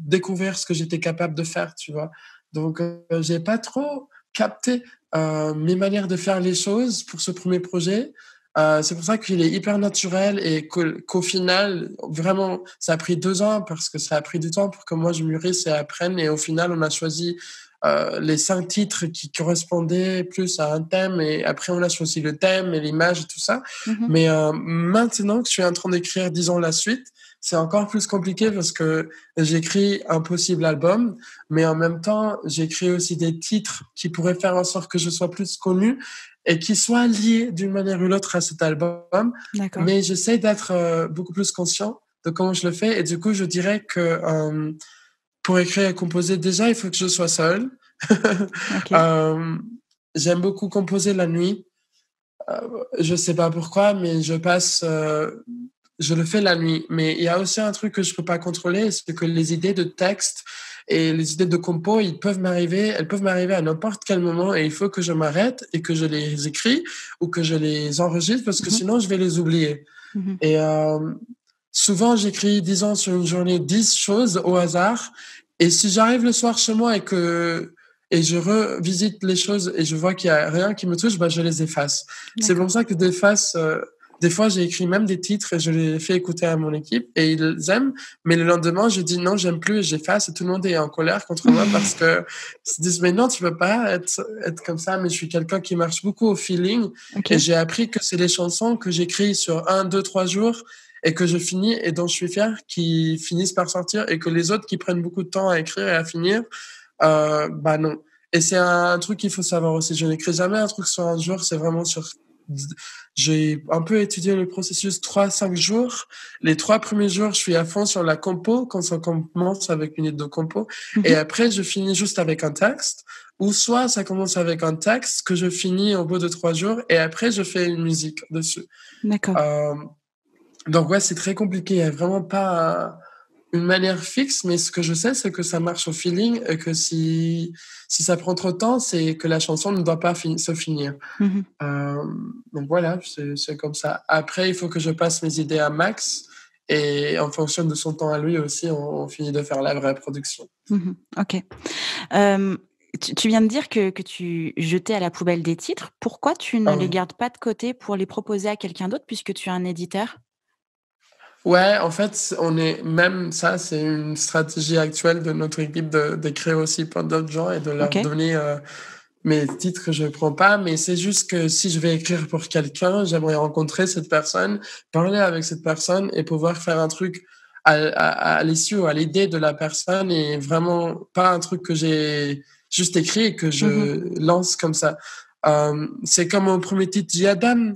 découvrir ce que j'étais capable de faire, tu vois. Donc, j'ai pas trop capté mes manières de faire les choses pour ce premier projet. C'est pour ça qu'il est hyper naturel et qu'au final, vraiment, ça a pris 2 ans parce que ça a pris du temps pour que moi je mûrisse et apprenne. Et au final, on a choisi les 5 titres qui correspondaient plus à un thème et après on a choisi le thème et l'image et tout ça. Mais maintenant que je suis en train d'écrire, disons, la suite, c'est encore plus compliqué parce que j'écris un possible album, mais en même temps, j'écris aussi des titres qui pourraient faire en sorte que je sois plus connu et qui soient liés d'une manière ou l'autre à cet album. Mais j'essaie d'être beaucoup plus conscient de comment je le fais et du coup, je dirais que pour écrire et composer, déjà, il faut que je sois seul. J'aime beaucoup composer la nuit. Je sais pas pourquoi, mais je le fais la nuit. Mais il y a aussi un truc que je peux pas contrôler, c'est que les idées de texte et les idées de compo, elles peuvent m'arriver à n'importe quel moment et il faut que je m'arrête et que je les écris ou que je les enregistre parce que sinon je vais les oublier. Et souvent, j'écris, disons, sur une journée, 10 choses au hasard. Et si j'arrive le soir chez moi et je revisite les choses et je vois qu'il n'y a rien qui me touche, je les efface. C'est pour ça que des fois, j'ai écrit même des titres et je les fais écouter à mon équipe et ils aiment. Mais le lendemain, je dis non, j'aime plus et j'efface et tout le monde est en colère contre moi parce que ils se disent, mais non, tu peux pas être comme ça. Mais je suis quelqu'un qui marche beaucoup au feeling et j'ai appris que c'est les chansons que j'écris sur 1, 2, 3 jours et que je finis et dont je suis fier qui finissent par sortir et que les autres qui prennent beaucoup de temps à écrire et à finir, non. Et c'est un truc qu'il faut savoir aussi. Je n'écris jamais un truc sur un jour, c'est vraiment j'ai un peu étudié le processus 3-5 jours. Les 3 premiers jours, je suis à fond sur la compo quand ça commence avec une idée de compo. Et après, je finis juste avec un texte. Ou soit ça commence avec un texte que je finis au bout de 3 jours et après, je fais une musique dessus. D'accord. Donc ouais, c'est très compliqué. Il n'y a vraiment pas une manière fixe, mais ce que je sais, c'est que ça marche au feeling et que si ça prend trop de temps, c'est que la chanson ne doit pas se finir. Mmh. Donc voilà, c'est comme ça. Après, il faut que je passe mes idées à Max et en fonction de son temps à lui aussi, on finit de faire la vraie production. Mmh. OK. Hem, tu viens de dire que tu jetais à la poubelle des titres. Pourquoi tu ne les Hem, gardes pas de côté pour les proposer à quelqu'un d'autre puisque tu es un éditeur? ouais, en fait, on est même ça, c'est une stratégie actuelle de notre équipe d'écrire aussi pour d'autres gens et de leur OK. donner, mes titres que je prends pas, mais c'est juste que si je vais écrire pour quelqu'un, j'aimerais rencontrer cette personne, parler avec cette personne et pouvoir faire un truc à l'issue ou à l'idée de la personne et vraiment pas un truc que j'ai juste écrit et que Mmh. je lance comme ça. C'est comme mon premier titre J-Adam.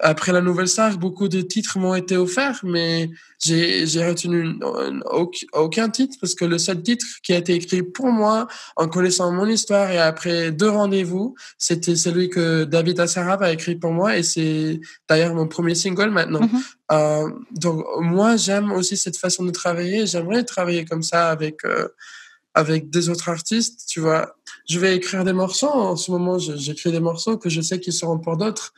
Après la Nouvelle Star, beaucoup de titres m'ont été offerts, mais j'ai retenu aucun titre parce que le seul titre qui a été écrit pour moi, en connaissant mon histoire et après 2 rendez-vous, c'était celui que David Assaraf a écrit pour moi et c'est d'ailleurs mon premier single maintenant. Mmh. Donc moi, j'aime aussi cette façon de travailler. J'aimerais travailler comme ça avec des autres artistes, tu vois? Je vais écrire des morceaux. En ce moment, j'écris des morceaux que je sais qu'ils seront pour d'autres.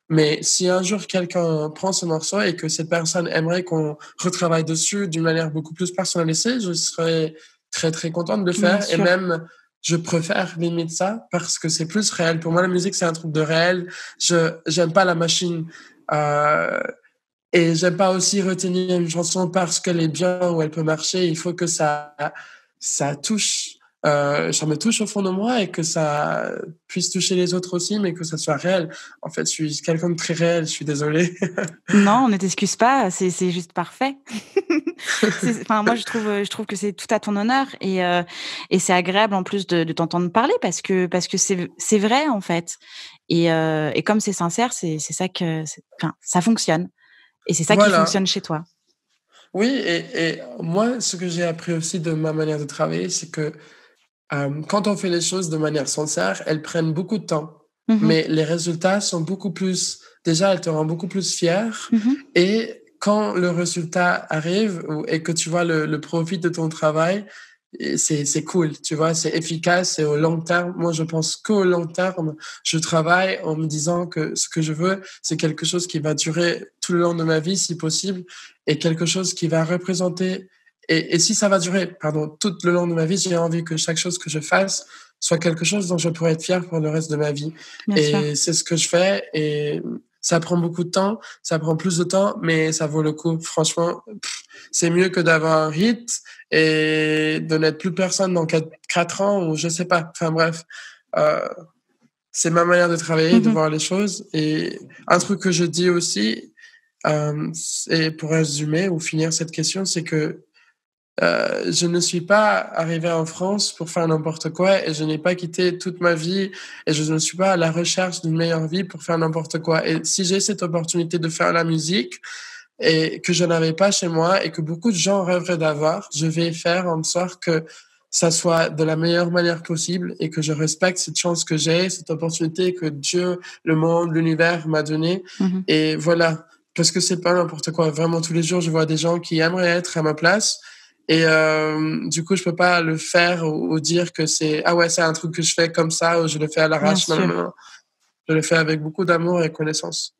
Mais si un jour quelqu'un prend ce morceau et que cette personne aimerait qu'on retravaille dessus d'une manière beaucoup plus personnalisée, je serais très, très contente de le Bien faire et sûr. même je préfère limite ça parce que c'est plus réel. Pour moi, la musique, c'est un truc de réel. J'aime pas la machine, heu et j'aime pas aussi retenir une chanson parce qu'elle est bien ou elle peut marcher. Il faut que ça touche, ça me touche au fond de moi et que ça puisse toucher les autres aussi, mais que ça soit réel. En fait, je suis quelqu'un de très réel, je suis désolé. Non, ne t'excuse pas, c'est juste parfait. Enfin, moi, je trouve que c'est tout à ton honneur et c'est agréable en plus de t'entendre parler parce que c'est vrai, en fait et comme c'est sincère, c'est ça que enfin, ça fonctionne et c'est ça qui Voilà. fonctionne chez toi. Oui et moi, ce que j'ai appris aussi de ma manière de travailler, c'est que, quand on fait les choses de manière sincère, elles prennent beaucoup de temps, Mmh mh. mais les résultats sont beaucoup plus déjà, elles te rendent beaucoup plus fier Mmh. et quand le résultat arrive et que tu vois le profit de ton travail, et c'est cool, tu vois? C'est efficace, c'est au long terme. Moi, je pense qu'au long terme. Je travaille en me disant que ce que je veux, c'est quelque chose qui va durer tout le long de ma vie, si possible, et quelque chose qui va représenter et si ça va durer, pardon, tout le long de ma vie, j'ai envie que chaque chose que je fasse soit quelque chose dont je pourrais être fier pour le reste de ma vie Bien sûr. et c'est ce que je fais et ça prend beaucoup de temps, ça prend plus de temps, mais ça vaut le coup. Franchement, c'est mieux que d'avoir un hit et de n'être plus personne dans 4 ans ou je sais pas. Enfin bref, heu, c'est ma manière de travailler, de Mmh. voir les choses et un truc que je dis aussi, c'est pour résumer ou finir cette question, c'est que, je ne suis pas arrivé en France pour faire n'importe quoi et je n'ai pas quitté toute ma vie et je ne suis pas à la recherche d'une meilleure vie pour faire n'importe quoi et si j'ai cette opportunité de faire la musique et que je n'avais pas chez moi et que beaucoup de gens rêveraient d'avoir, je vais faire en sorte que ça soit de la meilleure manière possible et que je respecte cette chance que j'ai, cette opportunité que Dieu, le monde, l'univers m'a donnée. Mmh. Et voilà, parce que c'est pas n'importe quoi. Vraiment, tous les jours, je vois des gens qui aimeraient être à ma place. Et du coup, je peux pas le faire ou dire que c'est ah ouais, c'est un truc que je fais comme ça ou je le fais à Bien l'arrache. Non, non, sûr. non. Je le fais avec beaucoup d'amour et connaissance.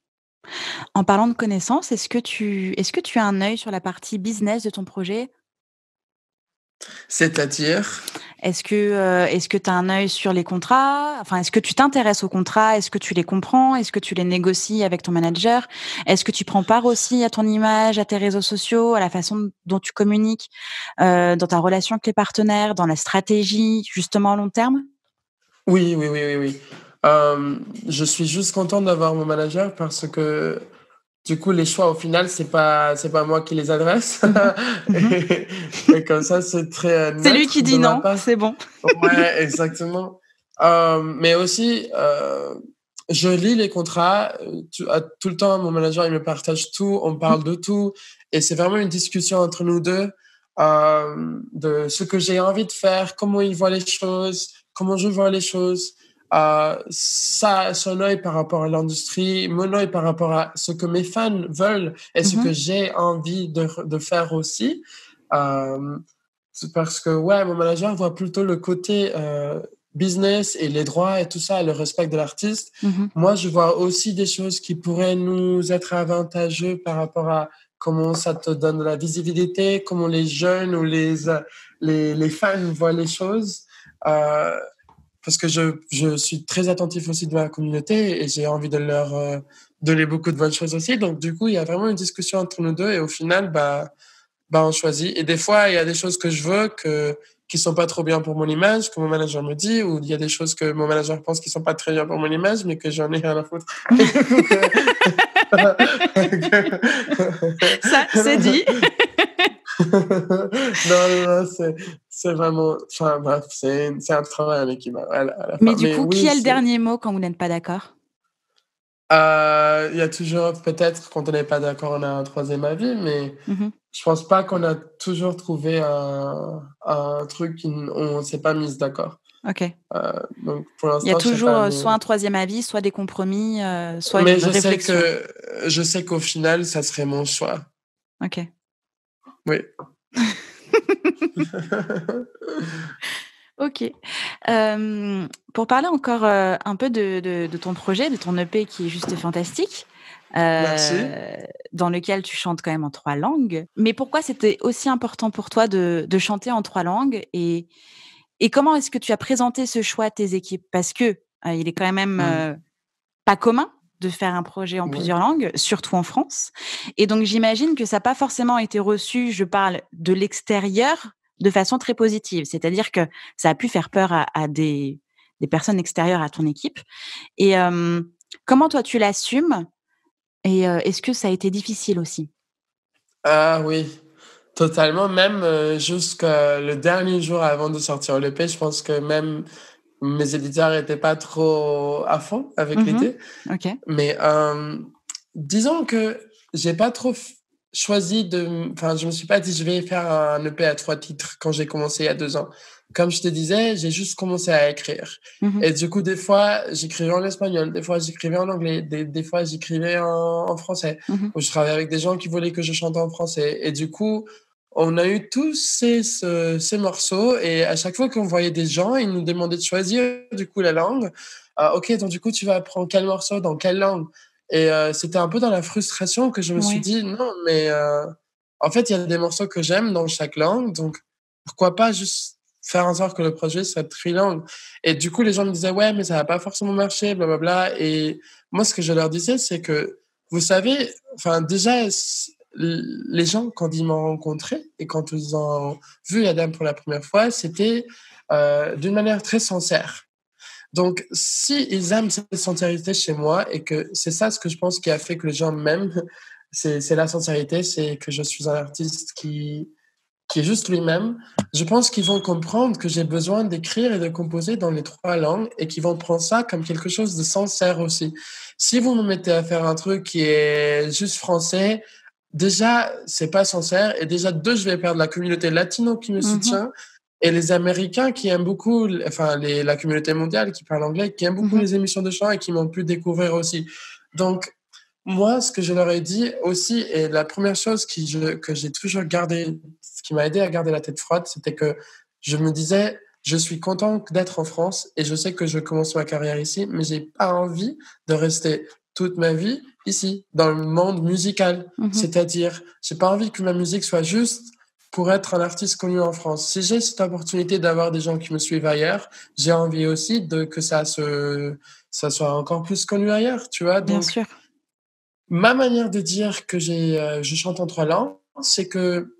En parlant de connaissances, est-ce que tu as un œil sur la partie business de ton projet? C'est-à-dire Est-ce que tu as un œil sur les contrats? Enfin, est-ce que tu t'intéresses aux contrats? Est-ce que tu les comprends? Est-ce que tu les négocies avec ton manager? Est-ce que tu prends part aussi à ton image, à tes réseaux sociaux, à la façon dont tu communiques, dans ta relation avec les partenaires, dans la stratégie, justement à long terme? oui, oui, oui, oui, oui. Je suis juste content d'avoir mon manager parce que, du coup, les choix, au final, c'est pas moi qui les adresse Mmh mh. Mmh. et comme ça, c'est très, C'est lui neutre qui de dit ma non, part. c'est bon. Ouais, exactement. Mais aussi, je lis les contrats, tout le temps, mon manager, il me partage tout, on Mmh. parle de tout et c'est vraiment une discussion entre nous 2 de ce que j'ai envie de faire, comment il voit les choses, comment je vois les choses. Ça, son œil par rapport à l'industrie, mon œil par rapport à ce que mes fans veulent et ce Mmh. que j'ai envie de faire aussi. C'est parce que, ouais, mon manager voit plutôt le côté business et les droits et tout ça, le respect de l'artiste. Mmh. Moi, je vois aussi des choses qui pourraient nous être avantageux par rapport à comment ça te donne de la visibilité, comment les jeunes ou les fans voient les choses. Euh, Parce que je suis très attentif aussi de ma communauté et j'ai envie de leur donner beaucoup de bonnes choses aussi. Donc, du coup, il y a vraiment une discussion entre nous deux et au final, on choisit. Et des fois, il y a des choses que je veux qui sont pas trop bien pour mon image, que mon manager me dit, ou il y a des choses que mon manager pense qui sont pas très bien pour mon image, mais que j'en ai rien à foutre. Ça, c'est dit. Non, c'est vraiment, enfin, bref, c'est un travail en équipe à la Mais fin. du Mais coup, qui oui, a le dernier mot quand vous n'êtes pas d'accord? il y a toujours, peut-être, quand on n'est pas d'accord, on a un troisième avis, mais Mmh. je pense pas qu'on a toujours trouvé un truc on s'est pas mis d'accord. OK. Donc, pour Il y a l'instant, je sais toujours, pas, soit mais un troisième avis, soit des compromis, soit mais une réflexion. je sais qu'au final, ça serait mon choix. OK. Oui. OK. Pour parler encore, un peu de ton projet, de ton EP qui est juste fantastique, Merci. dans lequel tu chantes quand même en 3 langues. Mais pourquoi c'était aussi important pour toi de chanter en 3 langues et comment est-ce que tu as présenté ce choix à tes équipes? Parce que, il est quand même, Mmh. pas commun de faire un projet en Ouais. plusieurs langues, surtout en France et donc j'imagine que ça a pas forcément été reçu, je parle de l'extérieur, de façon très positive. C'est-à-dire que ça a pu faire peur à des personnes extérieures à ton équipe et comment toi tu l'assumes et est-ce que ça a été difficile aussi? Ah oui, totalement. Même jusqu'à le dernier jour avant de sortir l'EP, je pense que même mes éditeurs étaient pas trop à fond avec Mmh. l'idée. OK. Mais disons que j'ai pas trop choisi enfin, je me suis pas dit je vais faire un EP à 3 titres quand j'ai commencé il y a 2 ans. Comme je te disais, j'ai juste commencé à écrire. Mmh. Et du coup, des fois, j'écrivais en espagnol, des fois, j'écrivais en anglais, des fois, j'écrivais en français. Mmh. Ou je travaillais avec des gens qui voulaient que je chante en français. Et du coup, on a eu tous ces morceaux. Et à chaque fois qu'on voyait des gens, ils nous demandaient de choisir du coup la langue. Ok, donc du coup, tu vas prendre quel morceau dans quelle langue? Et c'était un peu dans la frustration que je me suis Oui. dit: «Non, mais en fait, il y a des morceaux que j'aime dans chaque langue, donc pourquoi pas juste faire en sorte que le projet soit trilingue?» Et du coup, les gens me disaient: «Ouais, mais ça va pas forcément marcher, blablabla», et moi, ce que je leur disais, c'est que, vous savez, enfin, déjà, les gens, quand ils m'ont rencontré et quand ils ont vu Adam pour la première fois, c'était d'une manière très sincère. Donc, si ils aiment cette sincérité chez moi et que c'est ça ce que je pense qui a fait que les gens m'aiment, c'est la sincérité, c'est que je suis un artiste qui est juste lui-même. Je pense qu'ils vont comprendre que j'ai besoin d'écrire et de composer dans les 3 langues et qu'ils vont prendre ça comme quelque chose de sincère aussi. Si vous me mettez à faire un truc qui est juste français, déjà, c'est pas sincère et déjà, 2, je vais perdre la communauté latino qui me Mmh. soutient et les Américains qui aiment beaucoup, enfin, la communauté mondiale qui parle anglais, qui aiment beaucoup Mmh. les émissions de chant et qui m'ont pu découvrir aussi. Donc, moi, ce que je leur ai dit aussi, et la première chose que j'ai toujours gardé, ce qui m'a aidé à garder la tête froide, c'était que je me disais, je suis content d'être en France et je sais que je commence ma carrière ici, mais j'ai pas envie de rester toute ma vie ici, dans le monde musical. Mmh. C'est-à-dire, j'ai pas envie que ma musique soit juste pour être un artiste connu en France. Si j'ai cette opportunité d'avoir des gens qui me suivent ailleurs, j'ai envie aussi que ça soit encore plus connu ailleurs, tu vois. Bien Donc, sûr. ma manière de dire que je chante en 3 langues, c'est que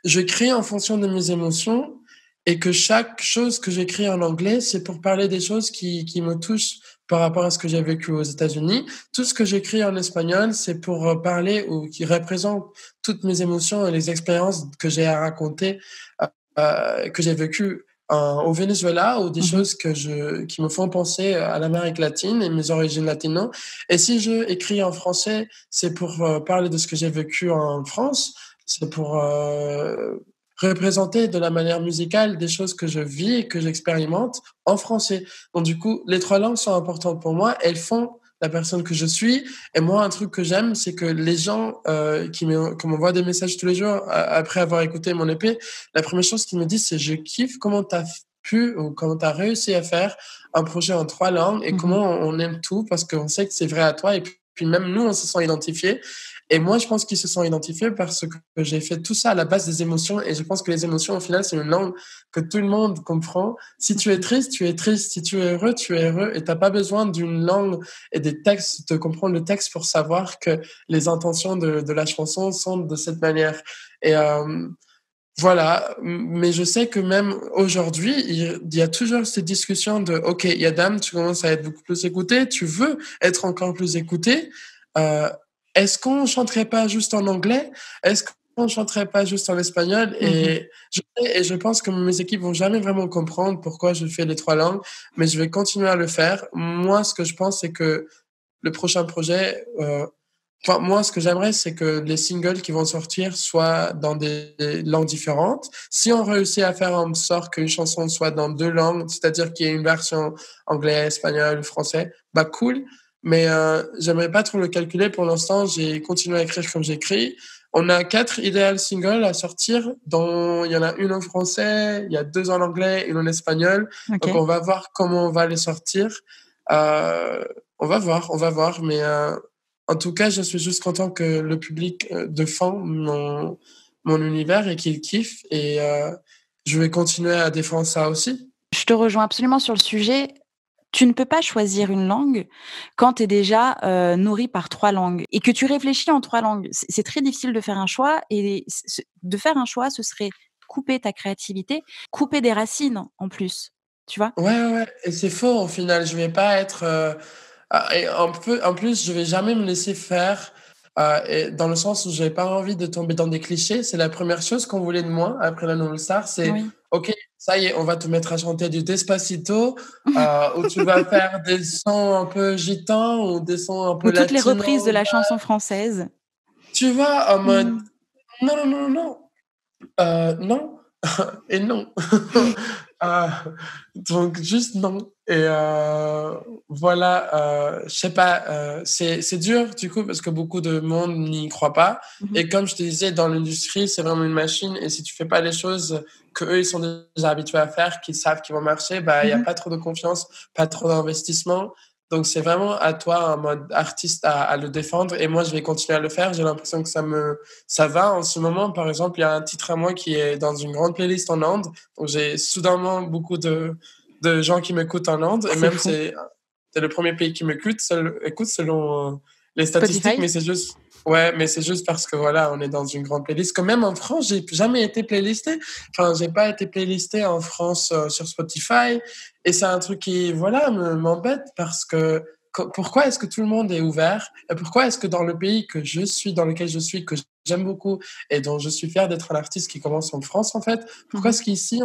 je crée en fonction de mes émotions et que chaque chose que j'écris en anglais, c'est pour parler des choses qui me touchent par rapport à ce que j'ai vécu aux États-Unis. Tout ce que j'écris en espagnol, c'est pour parler ou qui représente toutes mes émotions et les expériences que j'ai à raconter, que j'ai vécues au Venezuela, ou des Mmh. choses qui me font penser à l'Amérique latine et mes origines latino. Et si je écris en français, c'est pour parler de ce que j'ai vécu en France, c'est pour représenter de la manière musicale des choses que je vis et que j'expérimente en français. Donc du coup, les 3 langues sont importantes pour moi. Elles font la personne que je suis. Et moi, un truc que j'aime, c'est que les gens qui m'envoient des messages tous les jours après avoir écouté mon EP, la première chose qu'ils me disent, c'est je kiffe comment tu as pu ou comment tu as réussi à faire un projet en 3 langues et comment on aime tout parce qu'on sait que c'est vrai à toi. Et puis même nous, on se sent identifiés. Et moi, je pense qu'ils se sont identifiés parce que j'ai fait tout ça à la base des émotions. Et je pense que les émotions, au final, c'est une langue que tout le monde comprend. Si tu es triste, tu es triste. Si tu es heureux, tu es heureux. Et t'as pas besoin d'une langue et des textes, de comprendre le texte pour savoir que les intentions de la chanson sont de cette manière. Et voilà. Mais je sais que même aujourd'hui, il y a toujours cette discussion de, OK, Yadam, tu commences à être beaucoup plus écouté. Tu veux être encore plus écouté. Est-ce qu'on chanterait pas juste en anglais? Est-ce qu'on chanterait pas juste en espagnol? Et je pense que mes équipes vont jamais vraiment comprendre pourquoi je fais les 3 langues, mais je vais continuer à le faire. Moi, ce que je pense, c'est que le prochain projet, moi, ce que j'aimerais, c'est que les singles qui vont sortir soient dans des langues différentes. Si on réussit à faire en sorte qu'une chanson soit dans 2 langues, c'est-à-dire qu'il y ait une version anglais, espagnol, français, bah cool. Mais j'aimerais pas trop le calculer. Pour l'instant, j'ai continué à écrire comme j'écris. On a 4 idéal singles à sortir, dont il y en a une en français, il y a 2 en anglais, une en espagnol. Ok. Donc on va voir comment on va les sortir. On va voir. Mais en tout cas, je suis juste content que le public défend mon univers et qu'il kiffe. Et je vais continuer à défendre ça aussi. Je te rejoins absolument sur le sujet. Tu ne peux pas choisir une langue quand tu es déjà nourri par 3 langues et que tu réfléchis en 3 langues. C'est très difficile de faire un choix et de faire un choix, ce serait couper ta créativité, couper des racines en plus, tu vois? Ouais. Et c'est faux au final. Je vais pas être. Et en plus, je vais jamais me laisser faire. Et dans le sens où j'ai pas envie de tomber dans des clichés. C'est la première chose qu'on voulait de moi après la Nouvelle Star. C'est Oui. OK, ça y est, on va te mettre à chanter du Despacito, où tu vas faire des sons un peu gitans ou des sons un peu Ou toutes les reprises de latinos. la chanson française. Tu vois, en mode Mmh. non. Non et non. Heu, donc juste non et voilà, je sais pas, c'est dur du coup parce que beaucoup de monde n'y croit pas Mmh. et comme je te disais dans l'industrie, c'est vraiment une machine et si tu fais pas les choses qu'eux, ils sont déjà habitués à faire, qu'ils savent qu'ils vont marcher, bah, il y a Mmh. pas trop de confiance, pas trop d'investissement. Donc c'est vraiment à toi en mode artiste à le défendre et moi je vais continuer à le faire. J'ai l'impression que ça va en ce moment. Par exemple, il y a un titre à moi qui est dans une grande playlist en Inde. Donc j'ai soudainement beaucoup de gens qui m'écoutent en Inde et C'est même fou. c'est le premier pays qui m'écoute écoute selon les statistiques, Spotify? mais c'est juste ouais, mais c'est juste parce que voilà, on est dans une grande playlist. Quand même en France, j'ai jamais été playlisté. Enfin, j'ai pas été playlisté en France sur Spotify et c'est un truc qui voilà m'embête parce que pourquoi est-ce que tout le monde est ouvert et pourquoi est-ce que dans le pays que je suis, dans lequel je suis, que j'aime beaucoup et dont je suis fier d'être un artiste qui commence en France en fait, pourquoi Mmh. est-ce qu'ici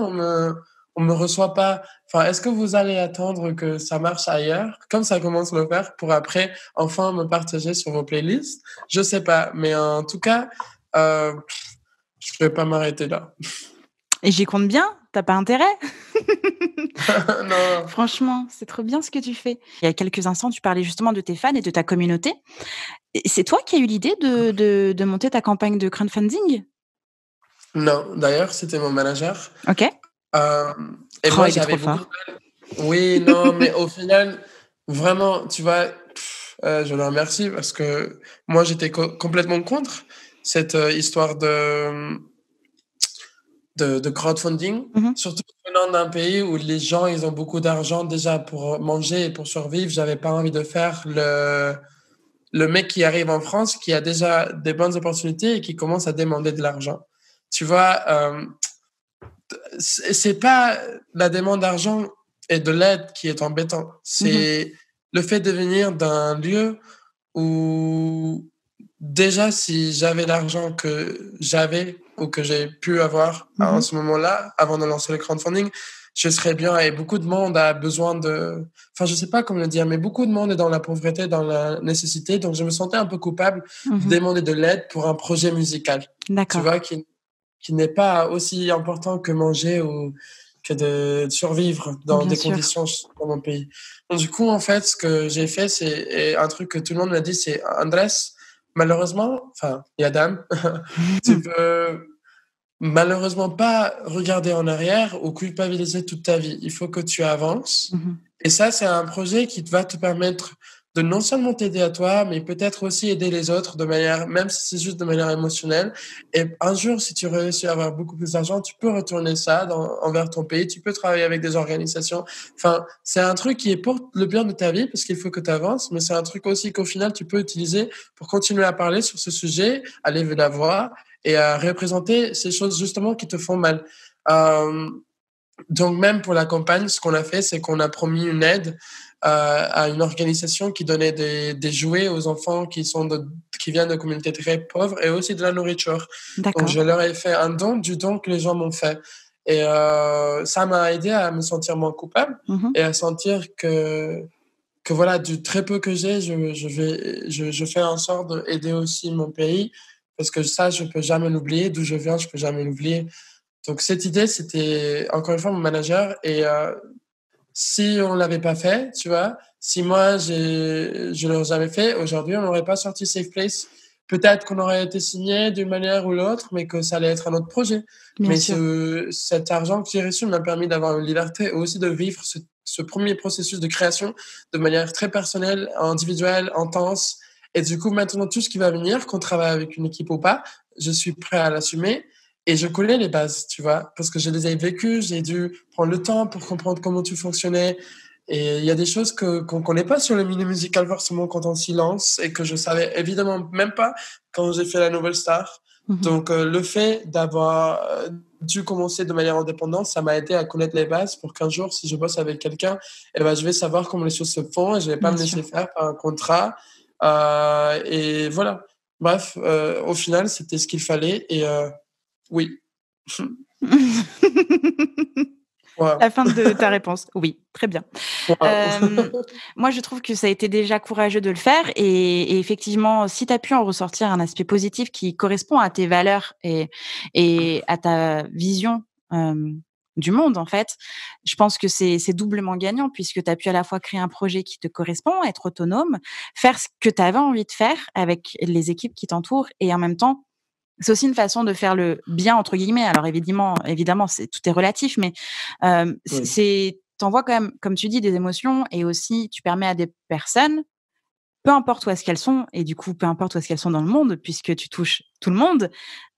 on me reçoit pas? Enfin, est-ce que vous allez attendre que ça marche ailleurs, comme ça commence à le faire, pour après enfin me partager sur vos playlists? Je sais pas, mais en tout cas, euh, je vais pas m'arrêter là. Et j'y compte bien, tu pas intérêt? Non. Franchement, c'est trop bien ce que tu fais. Il y a quelques instants, tu parlais justement de tes fans et de ta communauté. Et c'est toi qui as eu l'idée de monter ta campagne de crowdfunding? Non, d'ailleurs, c'était mon manager. OK. Et Oh, moi, il est j'avais trop beaucoup de fort. mal. Oui, non, mais au final, vraiment, tu vois, je le remercie parce que moi, j'étais complètement contre cette histoire de crowdfunding, Mmh. surtout venant d'un pays où les gens, ils ont beaucoup d'argent déjà pour manger et pour survivre. J'avais pas envie de faire le mec qui arrive en France, qui a déjà des bonnes opportunités et qui commence à demander de l'argent. Tu vois, c'est pas la demande d'argent et de l'aide qui est embêtant. Mmh. C'est le fait de venir d'un lieu où déjà si j'avais l'argent que j'avais ou que j'ai pu avoir en Mmh. ce moment-là, avant de lancer le crowdfunding, je serais bien. Et beaucoup de monde a besoin de... Enfin, je sais pas comment le dire, mais beaucoup de monde est dans la pauvreté, dans la nécessité. Donc, je me sentais un peu coupable de Mmh. demander de l'aide pour un projet musical. Tu D'accord. vois, qui n'est pas aussi important que manger ou que de survivre dans Bien des sûr. conditions dans mon pays. Donc, du coup, en fait, ce que j'ai fait, c'est un truc que tout le monde m'a dit, c'est Andrés, malheureusement, enfin, Yadam, tu peux malheureusement pas regarder en arrière ou culpabiliser toute ta vie. Il faut que tu avances. Mmh. Et ça, c'est un projet qui va te permettre de non seulement t'aider à toi, mais peut-être aussi aider les autres de manière, même si c'est juste de manière émotionnelle. Et un jour, si tu réussis à avoir beaucoup plus d'argent, tu peux retourner ça envers ton pays. Tu peux travailler avec des organisations. Enfin, c'est un truc qui est pour le bien de ta vie parce qu'il faut que tu avances, mais c'est un truc aussi qu'au final, tu peux utiliser pour continuer à parler sur ce sujet, à lever la voix et à représenter ces choses justement qui te font mal. Euh, donc même pour la campagne, ce qu'on a fait, c'est qu'on a promis une aide à une organisation qui donnait des jouets aux enfants qui viennent de communautés très pauvres et aussi de la nourriture. Donc D'accord. je leur ai fait un don du don que les gens m'ont fait. Et ça m'a aidé à me sentir moins coupable Mmh. et à sentir que voilà, du très peu que j'ai, je fais en sorte d'aider aussi mon pays parce que ça, je peux jamais l'oublier. D'où je viens, je peux jamais l'oublier. Donc cette idée, c'était encore une fois mon manager et si on l'avait pas fait, tu vois, si moi je l'aurais jamais fait, aujourd'hui on n'aurait pas sorti Safe Place. Peut-être qu'on aurait été signé d'une manière ou l'autre, mais que ça allait être un autre projet. Bien Mais sûr. cet argent que j'ai reçu m'a permis d'avoir une liberté et aussi de vivre ce premier processus de création de manière très personnelle, individuelle, intense. Et du coup, maintenant, tout ce qui va venir, qu'on travaille avec une équipe ou pas, je suis prêt à l'assumer. Et je connais les bases, tu vois, parce que je les ai vécues, j'ai dû prendre le temps pour comprendre comment tu fonctionnais. Et il y a des choses qu'on connaît pas sur le milieu musical forcément quand on s'y lance et que je savais évidemment même pas quand j'ai fait la Nouvelle Star. Mmh. Donc, le fait d'avoir dû commencer de manière indépendante, ça m'a aidé à connaître les bases pour qu'un jour, si je bosse avec quelqu'un, eh ben, je vais savoir comment les choses se font et je vais pas Bien me sûr. laisser faire par un contrat. Et voilà. Bref, au final, c'était ce qu'il fallait. Et oui. Waouh. La fin de ta réponse. Oui, très bien. Hem, Waouh. Moi, je trouve que ça a été déjà courageux de le faire et effectivement, si tu as pu en ressortir un aspect positif qui correspond à tes valeurs et à ta vision, du monde, en fait, je pense que c'est doublement gagnant puisque tu as pu à la fois créer un projet qui te correspond, être autonome, faire ce que tu avais envie de faire avec les équipes qui t'entourent et en même temps, c'est aussi une façon de faire le «bien» entre guillemets. Alors évidemment, c'est tout est relatif, mais, Oui, tu envoies quand même, comme tu dis, des émotions et aussi tu permets à des personnes, peu importe où est-ce qu'elles sont et du coup, peu importe où est-ce qu'elles sont dans le monde puisque tu touches tout le monde,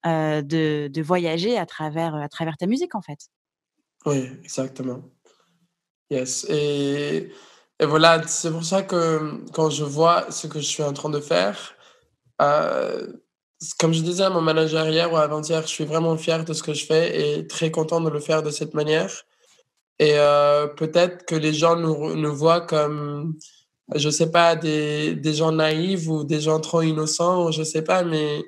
de voyager à travers ta musique, en fait. oui, exactement. Yes. Et voilà, c'est pour ça que quand je vois ce que je suis en train de faire, comme je disais à mon manager hier ou avant-hier, je suis vraiment fier de ce que je fais et très content de le faire de cette manière. Et peut-être que les gens nous voient comme, je sais pas, des gens naïfs ou des gens trop innocents, ou je sais pas, mais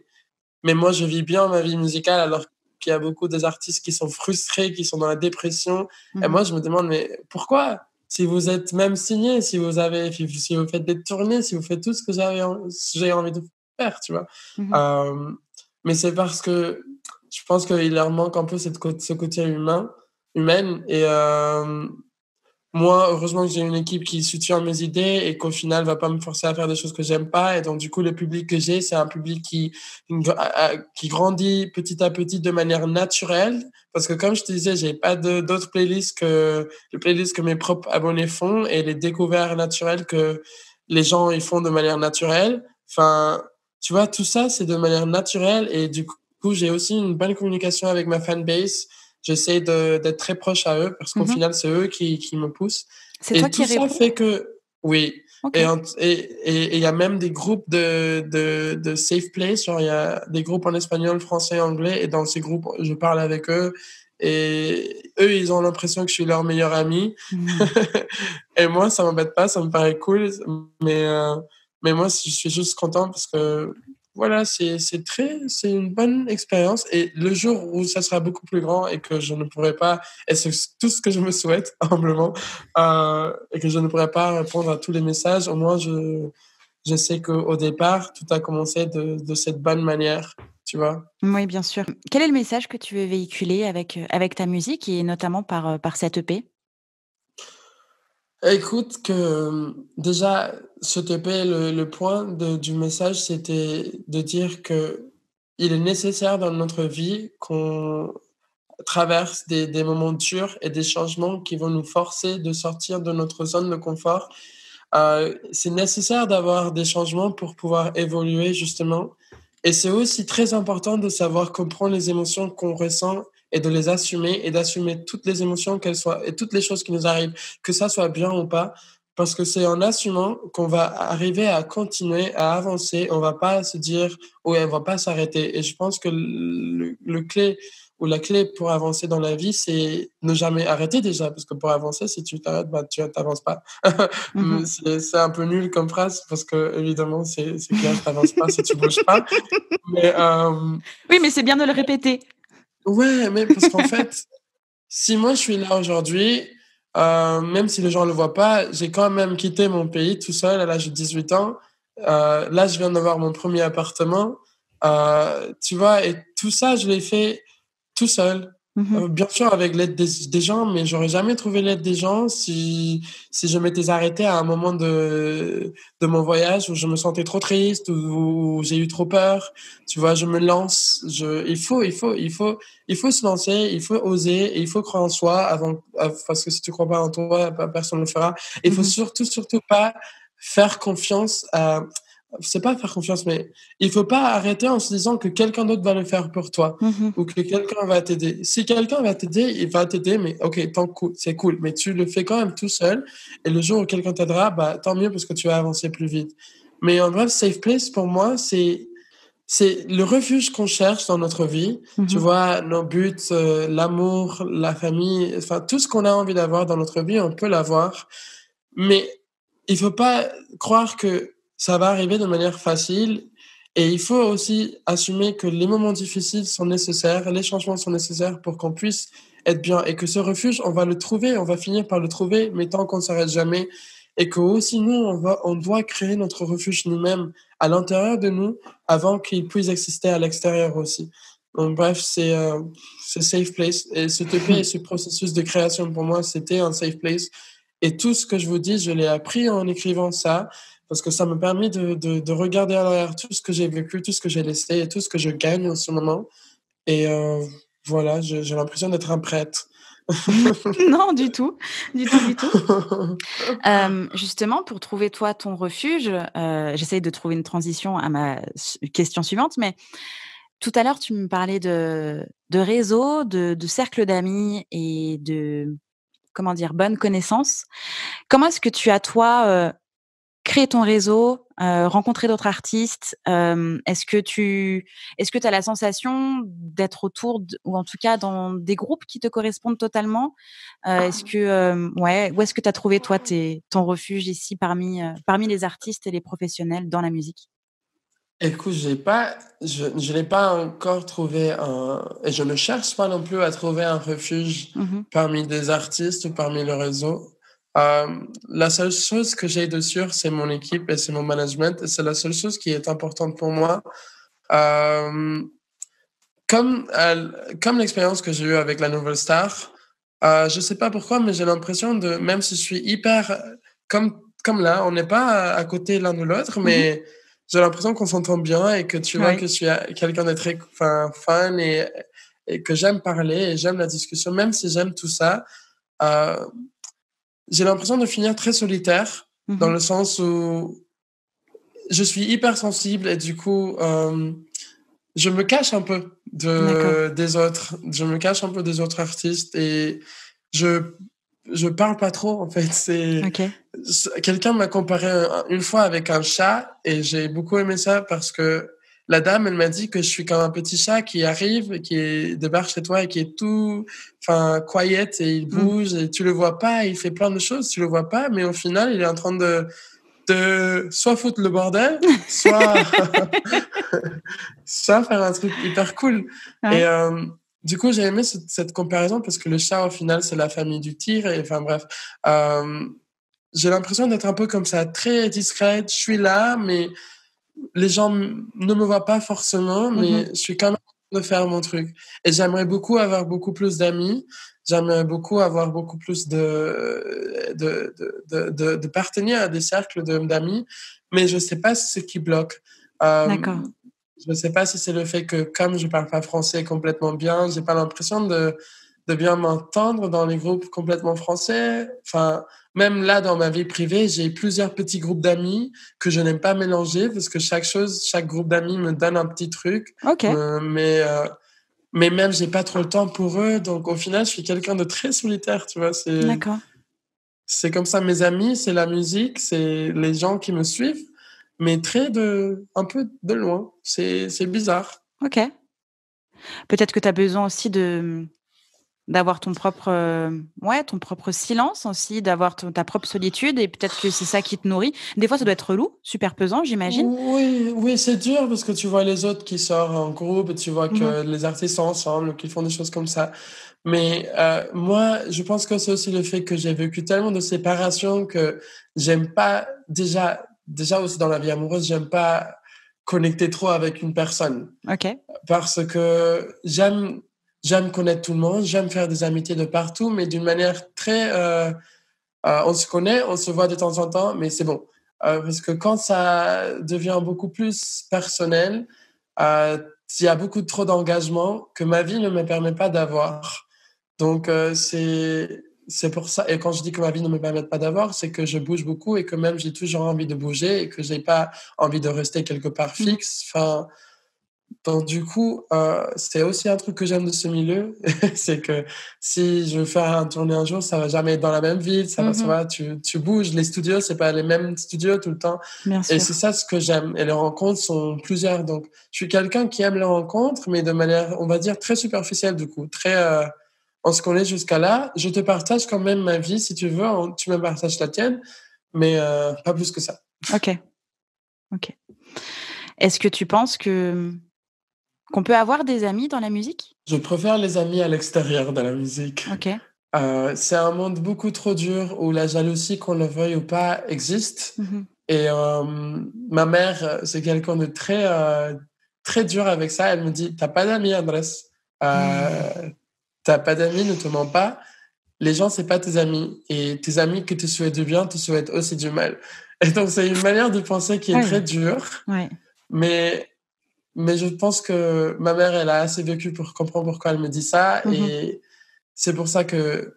moi, je vis bien ma vie musicale alors qu'il y a beaucoup des artistes qui sont frustrés, qui sont dans la dépression. Et Mmh. moi, je me demande, mais pourquoi? Si vous êtes même signé, si vous faites des tournées, si vous faites tout ce que j'ai envie de faire, tu vois? Mmh. Hem, mais c'est parce que je pense qu'il leur manque un peu ce côté humaine et moi, heureusement que j'ai une équipe qui soutient mes idées et qu'au final va pas me forcer à faire des choses que j'aime pas. Et donc, du coup, le public que j'ai, c'est un public qui grandit petit à petit de manière naturelle. Parce que comme je te disais, j'ai pas d'autres playlists que les playlists que mes propres abonnés font et les découvertes naturelles que les gens ils font de manière naturelle. Enfin, tu vois, tout ça, c'est de manière naturelle. Et du coup, j'ai aussi une bonne communication avec ma fanbase. J'essaie d'être très proche à eux parce qu'au Mmh. final, c'est eux qui me poussent. C'est toi Et qui tout ça réponds? fait que, oui. OK. Et il y a même des groupes de safe place. Genre, il y a des groupes en espagnol, français, anglais. Et dans ces groupes, je parle avec eux. Et eux, ils ont l'impression que je suis leur meilleur ami. Mmh. Et moi, ça m'embête pas, ça me paraît cool. Mais, euh, mais moi, je suis juste content parce que voilà, c'est une bonne expérience. Et le jour où ça sera beaucoup plus grand et que je ne pourrai pas, et c'est tout ce que je me souhaite, humblement, et que je ne pourrai pas répondre à tous les messages, au moins je sais qu'au départ, tout a commencé de cette bonne manière. tu vois? Oui, bien sûr. Quel est le message que tu veux véhiculer avec ta musique et notamment par cette EP? Écoute que, déjà, ce TP, le point du message, c'était de dire que il est nécessaire dans notre vie qu'on traverse des moments durs et des changements qui vont nous forcer de sortir de notre zone de confort. C'est nécessaire d'avoir des changements pour pouvoir évoluer justement et c'est aussi très important de savoir comprendre les émotions qu'on ressent et de les assumer et d'assumer toutes les émotions qu'elles soient et toutes les choses qui nous arrivent, que ça soit bien ou pas. Parce que c'est en assumant qu'on va arriver à continuer, à avancer. On va pas se dire: «Ouais, on va pas s'arrêter» et je pense que le clé ou la clé pour avancer dans la vie, c'est ne jamais arrêter déjà, parce que pour avancer, si tu t'arrêtes, bah, tu avances pas. Mmh. C'est un peu nul comme phrase parce que évidemment c'est clair, tu avances pas si tu bouges pas. Mais, Oui, mais c'est bien de le répéter. ouais, mais parce qu'en fait, si moi je suis là aujourd'hui, même si les gens le voient pas, j'ai quand même quitté mon pays tout seul à l'âge de 18 ans. Là, je viens d'avoir mon premier appartement, tu vois? Et tout ça, je l'ai fait tout seul. Mmh. Bien sûr avec l'aide des gens, mais j'aurais jamais trouvé l'aide des gens si je m'étais arrêté à un moment de mon voyage où je me sentais trop triste, où j'ai eu trop peur. Tu vois? Je me lance, il faut se lancer, il faut oser et il faut croire en soi parce que si tu crois pas en toi, bah, personne ne le fera. Il faut Mmh. surtout, surtout pas faire confiance à c'est pas faire confiance, mais il faut pas arrêter en se disant que quelqu'un d'autre va le faire pour toi Mmh. ou que quelqu'un va t'aider. Si quelqu'un va t'aider, il va t'aider, mais OK, tant cool, c'est cool, mais tu le fais quand même tout seul et le jour où quelqu'un t'aidera, bah, tant mieux parce que tu vas avancer plus vite. Mais en bref, safe place pour moi, c'est le refuge qu'on cherche dans notre vie. Tu Mmh. vois, nos buts, l'amour, la famille, enfin tout ce qu'on a envie d'avoir dans notre vie, on peut l'avoir. Mais il faut pas croire que ça va arriver de manière facile et il faut aussi assumer que les moments difficiles sont nécessaires, les changements sont nécessaires pour qu'on puisse être bien et que ce refuge, on va le trouver, on va finir par le trouver, mais tant qu'on ne s'arrête jamais et que aussi nous, on doit créer notre refuge nous-mêmes à l'intérieur de nous avant qu'il puisse exister à l'extérieur aussi. Donc bref, c'est safe place et ce TP et ce processus de création pour moi, c'était un safe place et tout ce que je vous dis, je l'ai appris en écrivant ça, parce que ça m'a permis de regarder à l'arrière tout ce que j'ai vécu, tout ce que j'ai laissé et tout ce que je gagne en ce moment. Et voilà, j'ai l'impression d'être un prêtre. Non, du tout, du tout, du tout. Justement, pour trouver toi ton refuge, j'essaye de trouver une transition à ma question suivante, mais tout à l'heure, tu me parlais de réseau, de cercle d'amis et de, comment dire, bonnes connaissances. Comment est-ce que tu as toi, créé ton réseau, rencontré d'autres artistes? Est-ce que tu as la sensation d'être autour d ou en tout cas dans des groupes qui te correspondent totalement? Est-ce que, ouais, où est-ce que tu as trouvé toi ton refuge ici parmi les artistes et les professionnels dans la musique? Écoute, je n'ai pas encore trouvé un et je ne cherche pas non plus à trouver un refuge Mmh. parmi des artistes ou parmi le réseau. La seule chose que j'ai de sûr, c'est mon équipe et c'est mon management et c'est la seule chose qui est importante pour moi. Hem comme l'expérience que j'ai eue avec la Nouvelle Star, je sais pas pourquoi, mais j'ai l'impression de même si je suis hyper, comme là, on n'est pas à côté l'un de l'autre, Mmh. mais j'ai l'impression qu'on s'entend bien et que tu vois Oui. que je suis, quelqu'un de très fun et que j'aime parler et j'aime la discussion. Même si j'aime tout ça, heu, j'ai l'impression de finir très solitaire, dans Mmh. le sens où je suis hyper sensible et du coup, je me cache un peu D'accord. des autres. Je me cache un peu des autres artistes et je je parle pas trop, en fait. OK. Quelqu'un m'a comparé une fois avec un chat et j'ai beaucoup aimé ça parce que la dame, elle m'a dit que je suis comme un petit chat qui arrive, débarque chez toi et qui est tout, enfin, quiet et il Mmh. bouge et tu le vois pas, il fait plein de choses, tu le vois pas, mais au final, il est en train de soit foutre le bordel, soit ça, faire un truc hyper cool et Ouais. du coup, j'ai aimé cette comparaison parce que le chat, au final, c'est la famille du tigre et enfin bref, hem, j'ai l'impression d'être un peu comme ça, très discrète. Je suis là, mais les gens ne me voient pas forcément, mais je suis quand même en train de faire mon truc. Et j'aimerais beaucoup avoir beaucoup plus d'amis. J'aimerais beaucoup avoir beaucoup plus de partenaires, des cercles d'amis, mais je ne sais pas ce qui bloque. D'accord. Je ne sais pas si c'est le fait que, comme je ne parle pas français complètement bien, je n'ai pas l'impression de bien m'entendre dans les groupes complètement français. Enfin, même là, dans ma vie privée, j'ai plusieurs petits groupes d'amis que je n'aime pas mélanger parce que chaque groupe d'amis me donne un petit truc. Ok. Mais même, j'ai pas trop le temps pour eux. Donc, au final, je suis quelqu'un de très solitaire, tu vois. D'accord. C'est comme ça, mes amis, c'est la musique, c'est les gens qui me suivent, mais un peu de loin. C'est bizarre. Ok. Peut-être que tu as besoin aussi d'avoir ton propre silence aussi, d'avoir ta propre solitude et peut-être que c'est ça qui te nourrit. Des fois, ça doit être relou, super pesant, j'imagine? Oui, oui, c'est dur parce que tu vois les autres qui sortent en groupe et tu vois Mmh. que les artistes sont ensemble, qu'ils font des choses comme ça. Mais moi, je pense que c'est aussi le fait que j'ai vécu tellement de séparation que j'aime pas, déjà aussi dans la vie amoureuse, j'aime pas connecter trop avec une personne OK. parce que j'aime connaître tout le monde, j'aime faire des amitiés de partout, mais d'une manière très on se connaît, on se voit de temps en temps, mais c'est bon. Parce que quand ça devient beaucoup plus personnel, il y a beaucoup trop d'engagement que ma vie ne me permet pas d'avoir. Donc, c'est pour ça. Et quand je dis que ma vie ne me permet pas d'avoir, c'est que je bouge beaucoup et que même j'ai toujours envie de bouger et que j'ai pas envie de rester quelque part Mmh. fixe. Enfin, donc du coup, c'est aussi un truc que j'aime de ce milieu, c'est que si je veux faire un tournée un jour, ça va jamais être dans la même ville, Mmh. tu bouges. Les studios, c'est pas les mêmes studios tout le temps Bien et sûr. c'est ça ce que j'aime et les rencontres sont plusieurs donc je suis quelqu'un qui aime les rencontres mais de manière, on va dire, très superficielle du coup, très, on se connaît jusqu'à là. Je te partage quand même ma vie si tu veux, tu me partages la tienne, mais pas plus que ça. OK, OK. Est-ce que tu penses qu'on peut avoir des amis dans la musique? Je préfère les amis à l'extérieur de la musique. OK. C'est un monde beaucoup trop dur où la jalousie, qu'on le veuille ou pas, existe. Mmh. Et ma mère, c'est quelqu'un de très dur avec ça. Elle me dit: «T'as pas d'amis, Andrés. Mmh. Tu pas d'amis, ne te mens pas. Les gens, c'est pas tes amis. Et tes amis qui te souhaitent du bien te souhaitent aussi du mal». Et donc, c'est une manière de penser qui est très Ouais, dure. ouais. Mais je pense que ma mère, elle a assez vécu pour comprendre pourquoi elle me dit ça. Mmh. Et c'est pour ça que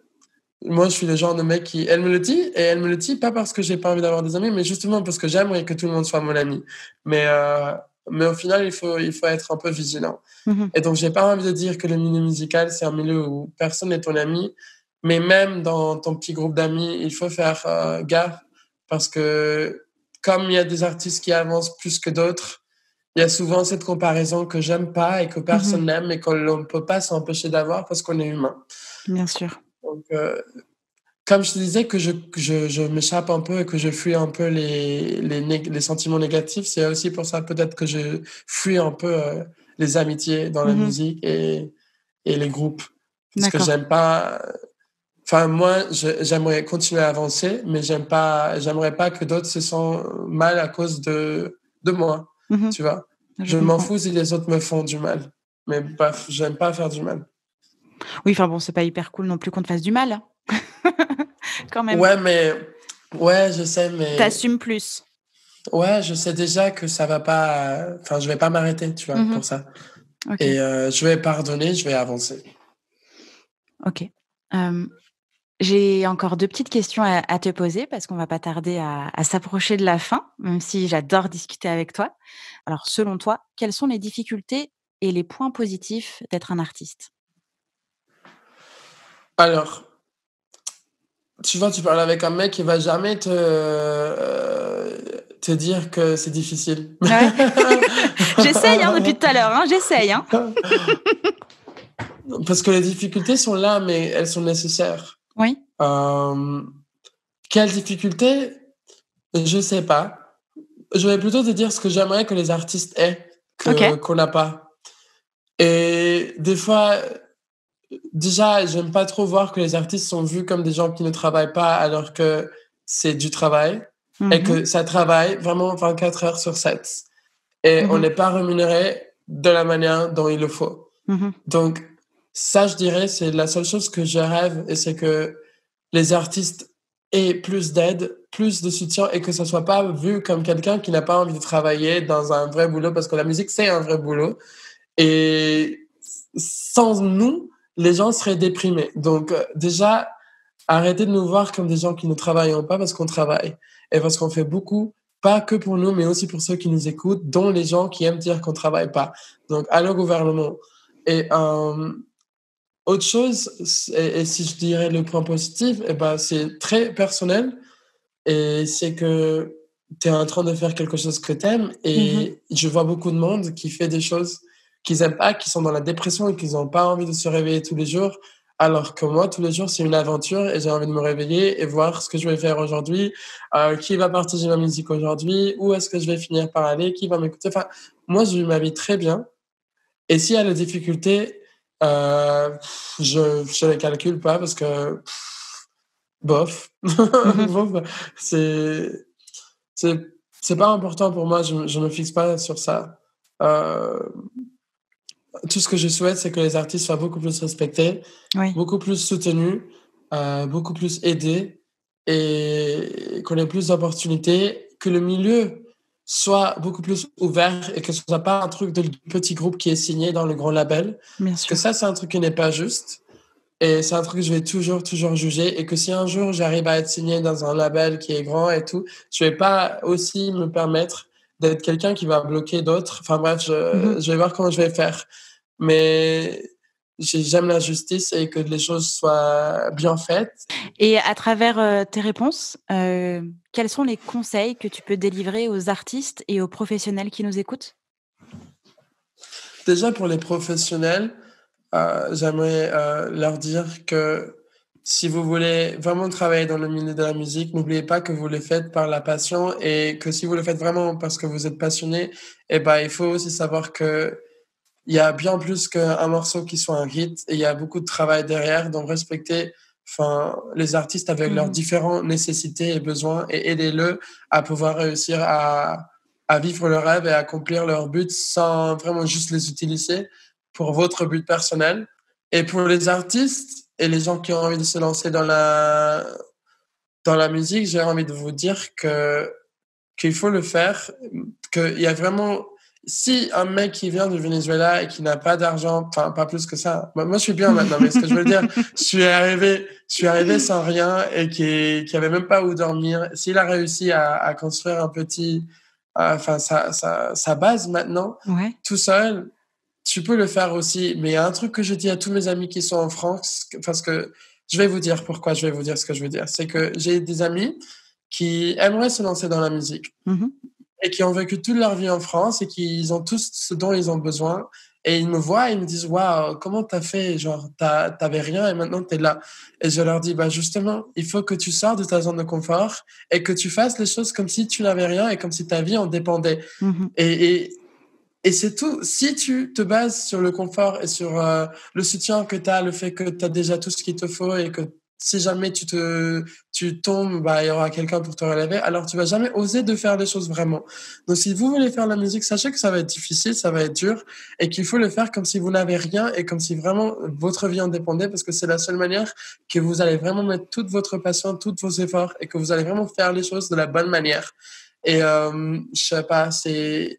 moi, je suis le genre de mec qui, elle me le dit, et elle me le dit pas parce que j'ai pas envie d'avoir des amis, mais justement parce que j'aimerais que tout le monde soit mon ami. Mais, euh, mais au final, il faut être un peu vigilant. Mmh. Et donc, j'ai pas envie de dire que le milieu musical, c'est un milieu où personne n'est ton ami. Mais même dans ton petit groupe d'amis, il faut faire gaffe parce que comme il y a des artistes qui avancent plus que d'autres, il y a souvent cette comparaison que j'aime pas et que Mmh. personne n'aime et qu'on ne peut pas s'empêcher d'avoir parce qu'on est humain. Bien sûr. Donc, comme je te disais que je m'échappe un peu et que je fuis un peu les sentiments négatifs, c'est aussi pour ça peut-être que je fuis un peu les amitiés dans la Mmh. musique et les groupes. Parce que D'accord. j'aime pas. Enfin, moi, j'aimerais continuer à avancer, mais j'aimerais pas que d'autres se sentent mal à cause de moi. Mmh. Tu vois? Je Je m'en comprends. fous si les autres me font du mal. Mais bref, j'aime pas faire du mal. Oui, enfin bon, c'est pas hyper cool non plus qu'on te fasse du mal, hein. Quand même. Ouais, mais ouais, je sais, mais Tu plus. ouais, je sais déjà que ça va pas. Enfin, je vais pas m'arrêter, tu vois, Mmh. pour ça. OK, Et je vais pardonner, je vais avancer. OK. Hem, j'ai encore 2 petites questions à te poser parce qu'on va pas tarder à s'approcher de la fin, même si j'adore discuter avec toi. Alors selon toi, quelles sont les difficultés et les points positifs d'être un artiste? Alors, tu vois, tu parles avec un mec qui va jamais te dire que c'est difficile. Ouais. J'essaye, hein, depuis tout à l'heure, hein, j'essaye, hein. Parce que les difficultés sont là, mais elles sont nécessaires. Oui, Euh, Quelles difficultés? Je sais pas. Je vais plutôt te dire ce que j'aimerais que les artistes aient, OK. qu'on n'a pas. Et des fois, déjà, j'aime pas trop voir que les artistes sont vus comme des gens qui ne travaillent pas alors que c'est du travail et Mmh. que ça travaille vraiment 24 heures sur 7. et on n'est pas rémunéré de la manière dont il le faut. Donc, ça, je dirais, c'est la seule chose que je rêve, et c'est que les artistes aient plus d'aide, plus de soutien, et que ça soit pas vu comme quelqu'un qui n'a pas envie de travailler dans un vrai boulot, parce que la musique, c'est un vrai boulot. Et sans nous, les gens seraient déprimés. Donc, déjà, arrêtez de nous voir comme des gens qui ne travaillent pas, parce qu'on travaille. Et parce qu'on fait beaucoup, pas que pour nous, mais aussi pour ceux qui nous écoutent, dont les gens qui aiment dire qu'on travaille pas. Donc, allô, gouvernement. Et autre chose, et si je dirais le point positif, eh ben, c'est très personnel, et c'est que tu es en train de faire quelque chose que tu aimes, et je vois beaucoup de monde qui fait des choses qu'ils n'aiment pas, qui sont dans la dépression et qui n'ont pas envie de se réveiller tous les jours, alors que moi, tous les jours, c'est une aventure, et j'ai envie de me réveiller et voir ce que je vais faire aujourd'hui, qui va partager ma musique aujourd'hui, où est-ce que je vais finir par aller, qui va m'écouter. Enfin, moi, j'ai eu ma vie très bien, et s'il y a des difficultés, je ne les calcule pas, parce que bof. Bof, c'est pas important pour moi, je me fixe pas sur ça. Tout ce que je souhaite, c'est que les artistes soient beaucoup plus respectés, beaucoup plus soutenus, beaucoup plus aidés, et qu'on ait plus d'opportunités, que le milieu soit beaucoup plus ouvert, et que ce soit pas un truc de petit groupe qui est signé dans le grand label. Parce que ça, c'est un truc qui n'est pas juste. Et c'est un truc que je vais toujours juger, et que si un jour j'arrive à être signé dans un label qui est grand et tout, je vais pas aussi me permettre d'être quelqu'un qui va bloquer d'autres. Enfin bref, je vais voir comment je vais faire. Mais j'aime la justice, et que les choses soient bien faites. Et à travers tes réponses, quels sont les conseils que tu peux délivrer aux artistes et aux professionnels qui nous écoutent? Déjà, pour les professionnels, j'aimerais leur dire que si vous voulez vraiment travailler dans le milieu de la musique, n'oubliez pas que vous le faites par la passion, et que si vous le faites vraiment parce que vous êtes passionné, eh ben, il faut aussi savoir que il y a bien plus qu'un morceau qui soit un hit, et il y a beaucoup de travail derrière. Donc, respectez les artistes avec leurs différentes nécessités et besoins, et aidez-le à pouvoir réussir à vivre leur rêve et à accomplir leur but, sans vraiment juste les utiliser pour votre but personnel. Et pour les artistes et les gens qui ont envie de se lancer dans la musique, j'ai envie de vous dire qu'il faut le faire, qu'il y a vraiment... Si un mec qui vient du Venezuela et qui n'a pas d'argent, enfin pas plus que ça, moi je suis bien maintenant, mais ce que je veux dire, je suis arrivé sans rien, et qui avait même pas où dormir. S'il a réussi à construire un petit, sa base maintenant, tout seul, tu peux le faire aussi. Mais il y a un truc que je dis à tous mes amis qui sont en France, parce que je vais vous dire pourquoi je vais vous dire ce que je veux dire. C'est que j'ai des amis qui aimeraient se lancer dans la musique, et qui ont vécu toute leur vie en France, et qui ont tous ce dont ils ont besoin. Et ils me voient et ils me disent « Waouh, comment t'as fait? Genre, t'avais rien et maintenant t'es là. » Et je leur dis « Bah justement, il faut que tu sors de ta zone de confort, et que tu fasses les choses comme si tu n'avais rien, et comme si ta vie en dépendait. » Et c'est tout. Si tu te bases sur le confort et sur le soutien que tu as, le fait que tu as déjà tout ce qu'il te faut, et que si jamais tu tombes, bah, il y aura quelqu'un pour te relever, alors tu vas jamais oser de faire les choses vraiment. Donc, si vous voulez faire la musique, sachez que ça va être difficile, ça va être dur, et qu'il faut le faire comme si vous n'avez rien, et comme si vraiment votre vie en dépendait, parce que c'est la seule manière que vous allez vraiment mettre toute votre passion, tous vos efforts, et que vous allez vraiment faire les choses de la bonne manière. Et je sais pas, c'est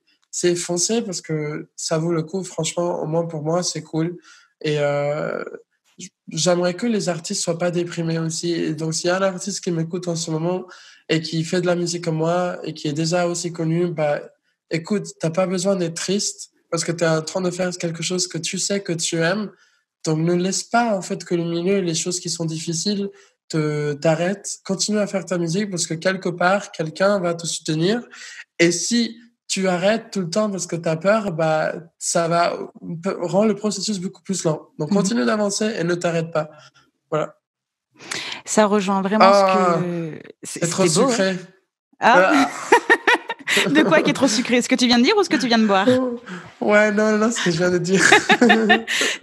foncé, parce que ça vaut le coup, franchement, au moins pour moi, c'est cool. Et j'aimerais que les artistes soient pas déprimés aussi. Et donc, s'il y a un artiste qui m'écoute en ce moment et qui fait de la musique comme moi et qui est déjà aussi connu, bah, écoute, t'as pas besoin d'être triste, parce que tu es en train de faire quelque chose que tu sais que tu aimes. Donc, ne laisse pas, en fait, que le milieu, les choses qui sont difficiles, t'arrêtent. Continue à faire ta musique, parce que quelque part, quelqu'un va te soutenir. Et si tu arrêtes tout le temps parce que tu as peur, bah, ça va rendre le processus beaucoup plus lent. Donc, continue d'avancer et ne t'arrête pas. Voilà. Ça rejoint vraiment ce que... C'est trop sucré. Ah. De quoi qui est trop sucré? Ce que tu viens de dire ou ce que tu viens de boire? Ouais, non, ce que je viens de dire.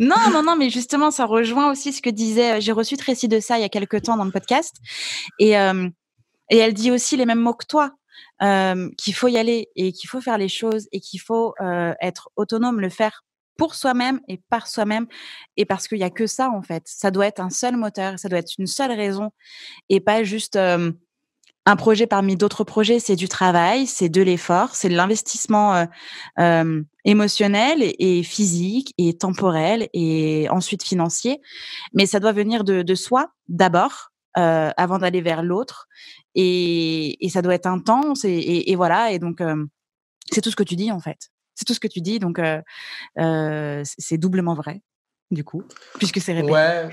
Non, mais justement, ça rejoint aussi ce que disait... J'ai reçu Tracy de ça il y a quelques temps dans le podcast. Et elle dit aussi les mêmes mots que toi. qu'il faut y aller et qu'il faut faire les choses et qu'il faut, être autonome, le faire pour soi-même et par soi-même et parce qu'il y a que ça, en fait. Ça doit être un seul moteur, ça doit être une seule raison et pas juste, un projet parmi d'autres projets. C'est du travail, c'est de l'effort, c'est de l'investissement, émotionnel et physique et temporel et ensuite financier. Mais ça doit venir de soi d'abord, avant d'aller vers l'autre et ça doit être intense et voilà et donc c'est tout ce que tu dis, en fait. C'est tout ce que tu dis donc c'est doublement vrai, du coup, puisque c'est répété. Ouais,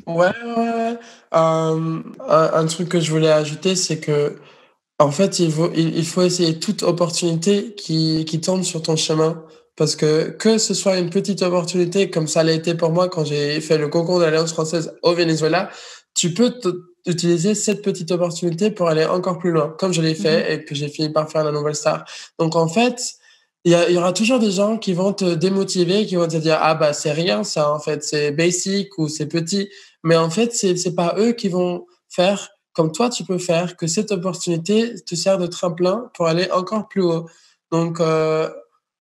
ouais, ouais, ouais. Un truc que je voulais ajouter, c'est que en fait, il faut essayer toute opportunité qui tombe sur ton chemin. Parce que ce soit une petite opportunité, comme ça l'a été pour moi quand j'ai fait le concours de l'Alliance française au Venezuela, tu peux utiliser cette petite opportunité pour aller encore plus loin, comme je l'ai Mmh mh. fait et que j'ai fini par faire la Nouvelle Star. Donc en fait, il y aura toujours des gens qui vont te démotiver, qui vont te dire, ah bah c'est rien ça, en fait, c'est basic ou c'est petit. Mais en fait, c'est pas eux qui vont faire comme toi tu peux faire, que cette opportunité te sert de tremplin pour aller encore plus haut. Donc,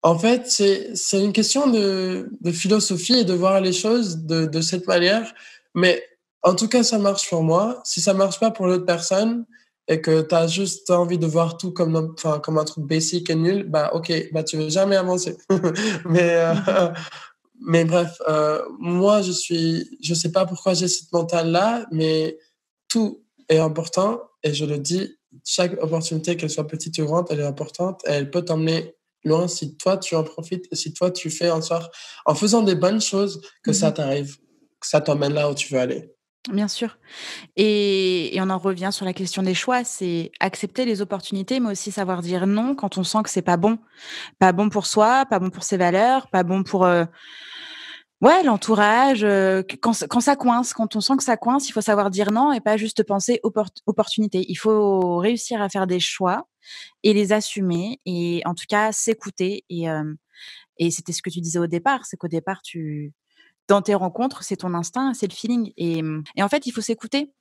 en fait, c'est une question de philosophie et de voir les choses de cette manière. Mais en tout cas, ça marche pour moi. Si ça marche pas pour l'autre personne et que tu as juste envie de voir tout enfin, comme un truc basic et nul, bah OK, bah tu vas jamais avancer. Mais, Mmh mh. mais bref, moi, je sais pas pourquoi j'ai cette mentale-là, mais tout est important et je le dis, chaque opportunité, qu'elle soit petite ou grande, elle est importante et elle peut t'emmener loin si toi tu en profites et si toi tu fais en sorte, en faisant des bonnes choses, que Mmh ça mh. t'arrive, que ça t'emmène là où tu veux aller. Bien sûr et on en revient sur la question des choix, c'est accepter les opportunités, mais aussi savoir dire non quand on sent que c'est pas bon. Pas bon pour soi, pas bon pour ses valeurs, pas bon pour, ouais, l'entourage, q quand ça coince, quand on sent que ça coince, il faut savoir dire non et pas juste penser opportunité. Il faut réussir à faire des choix et les assumer et en tout cas s'écouter et c'était ce que tu disais au départ, c'est qu'au départ tu dans tes rencontres, c'est ton instinct, c'est le feeling et en fait, il faut s'écouter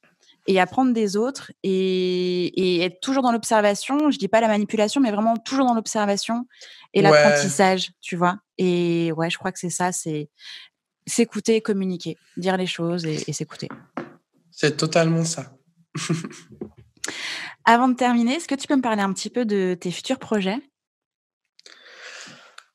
et apprendre des autres et être toujours dans l'observation. Je dis pas la manipulation, mais vraiment toujours dans l'observation et Ouais, l'apprentissage, tu vois? Et ouais, je crois que c'est ça, c'est s'écouter et communiquer, dire les choses et s'écouter. c'est totalement ça. Avant de terminer, est-ce que tu peux me parler un petit peu de tes futurs projets?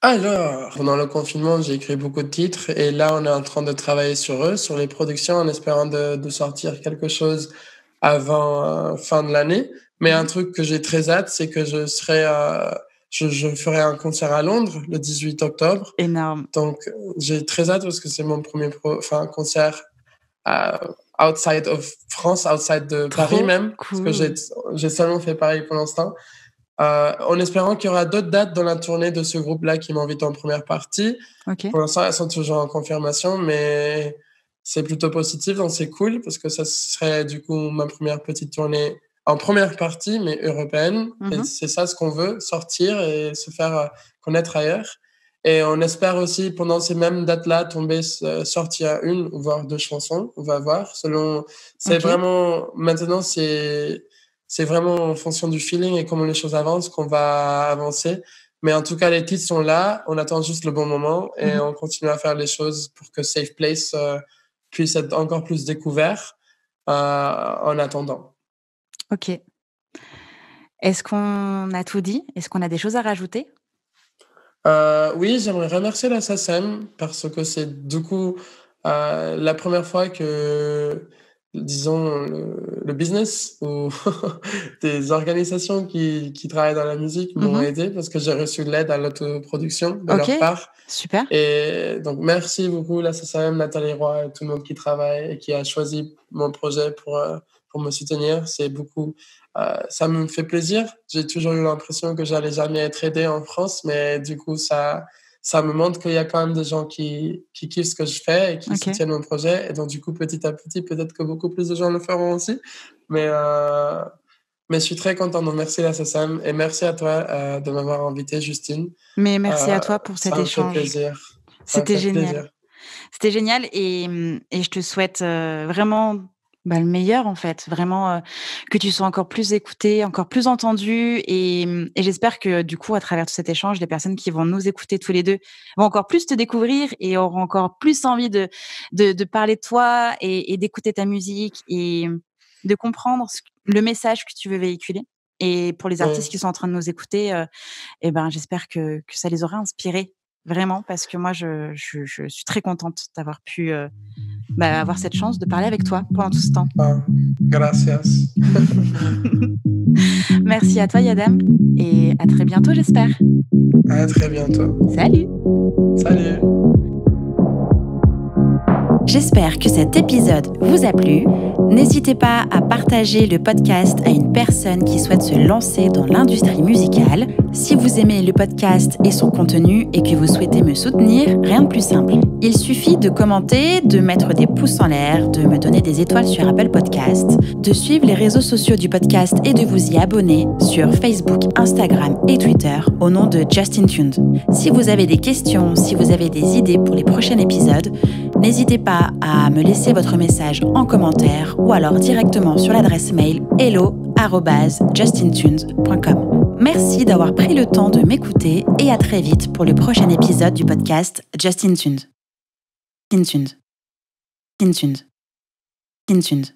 Alors, pendant le confinement, j'ai écrit beaucoup de titres et là, on est en train de travailler sur eux, sur les productions, en espérant de sortir quelque chose avant, fin de l'année. Mais Mmh un mh. truc que j'ai très hâte, c'est que je ferai un concert à Londres le 18 octobre. Énorme. Donc, j'ai très hâte parce que c'est mon premier enfin, concert, heu, outside of France, outside de Paris Trop même, parce que cool. j'ai seulement fait Paris pour l'instant. En espérant qu'il y aura d'autres dates dans la tournée de ce groupe-là qui m'invite en première partie. OK. Pour l'instant, elles sont toujours en confirmation, mais c'est plutôt positif, donc c'est cool parce que ça serait du coup ma première petite tournée en première partie, mais européenne. Mmh Et mh. c'est ça ce qu'on veut, sortir et se faire connaître ailleurs. Et on espère aussi, pendant ces mêmes dates-là, sortir une ou voire deux chansons. On va voir. C'est OK. vraiment, maintenant, c'est vraiment en fonction du feeling et comment les choses avancent qu'on va avancer. Mais en tout cas, les titres sont là, on attend juste le bon moment Mmh et mh. on continue à faire les choses pour que Safe Place, puisse être encore plus découvert, en attendant. OK. Est-ce qu'on a tout dit? Est-ce qu'on a des choses à rajouter? Oui, j'aimerais remercier la SACEM parce que c'est du coup, la première fois que, disons, le business ou des organisations qui travaillent dans la musique Mmh m'ont mh. aidé parce que j'ai reçu de l'aide à l'autoproduction de leur OK, part. super. Et donc merci beaucoup la SACEM, Nathalie Roy et tout le monde qui travaille et qui a choisi mon projet pour me soutenir. C'est beaucoup, ça me fait plaisir. J'ai toujours eu l'impression que j'allais jamais être aidé en France, mais du coup ça me montre qu'il y a quand même des gens qui kiffent ce que je fais et qui OK. soutiennent mon projet et donc du coup, petit à petit, peut-être que beaucoup plus de gens le feront aussi. Mais mais je suis très content, donc merci la SACEM et merci à toi, de m'avoir invité Justine. Mais merci à toi pour cet Ça me fait échange. plaisir. Ça me C'était fait génial. plaisir. C'était génial et je te souhaite, vraiment le meilleur en fait, vraiment, que tu sois encore plus écouté, encore plus entendu et j'espère que du coup, à travers tout cet échange, les personnes qui vont nous écouter tous les 2 vont encore plus te découvrir et auront encore plus envie de parler de toi et d'écouter ta musique et de comprendre le message que tu veux véhiculer et pour les artistes Ouais. qui sont en train de nous écouter, et ben, j'espère que ça les aura inspirés, vraiment, parce que moi je suis très contente d'avoir pu, avoir cette chance de parler avec toi pendant tout ce temps. Ah, gracias. Merci à toi Yadam et à très bientôt j'espère. À très bientôt. Salut! Salut. J'espère que cet épisode vous a plu. N'hésitez pas à partager le podcast à une personne qui souhaite se lancer dans l'industrie musicale. Si vous aimez le podcast et son contenu et que vous souhaitez me soutenir, rien de plus simple. Il suffit de commenter, de mettre des pouces en l'air, de me donner des étoiles sur Apple Podcast, de suivre les réseaux sociaux du podcast et de vous y abonner sur Facebook, Instagram et Twitter au nom de Justin Tuned. Si vous avez des questions, si vous avez des idées pour les prochains épisodes, n'hésitez pas à me laisser votre message en commentaire ou alors directement sur l'adresse mail hello@justintunes.com. Merci d'avoir pris le temps de m'écouter et à très vite pour le prochain épisode du podcast Justin Tuned. Tuned. Tuned. Tuned.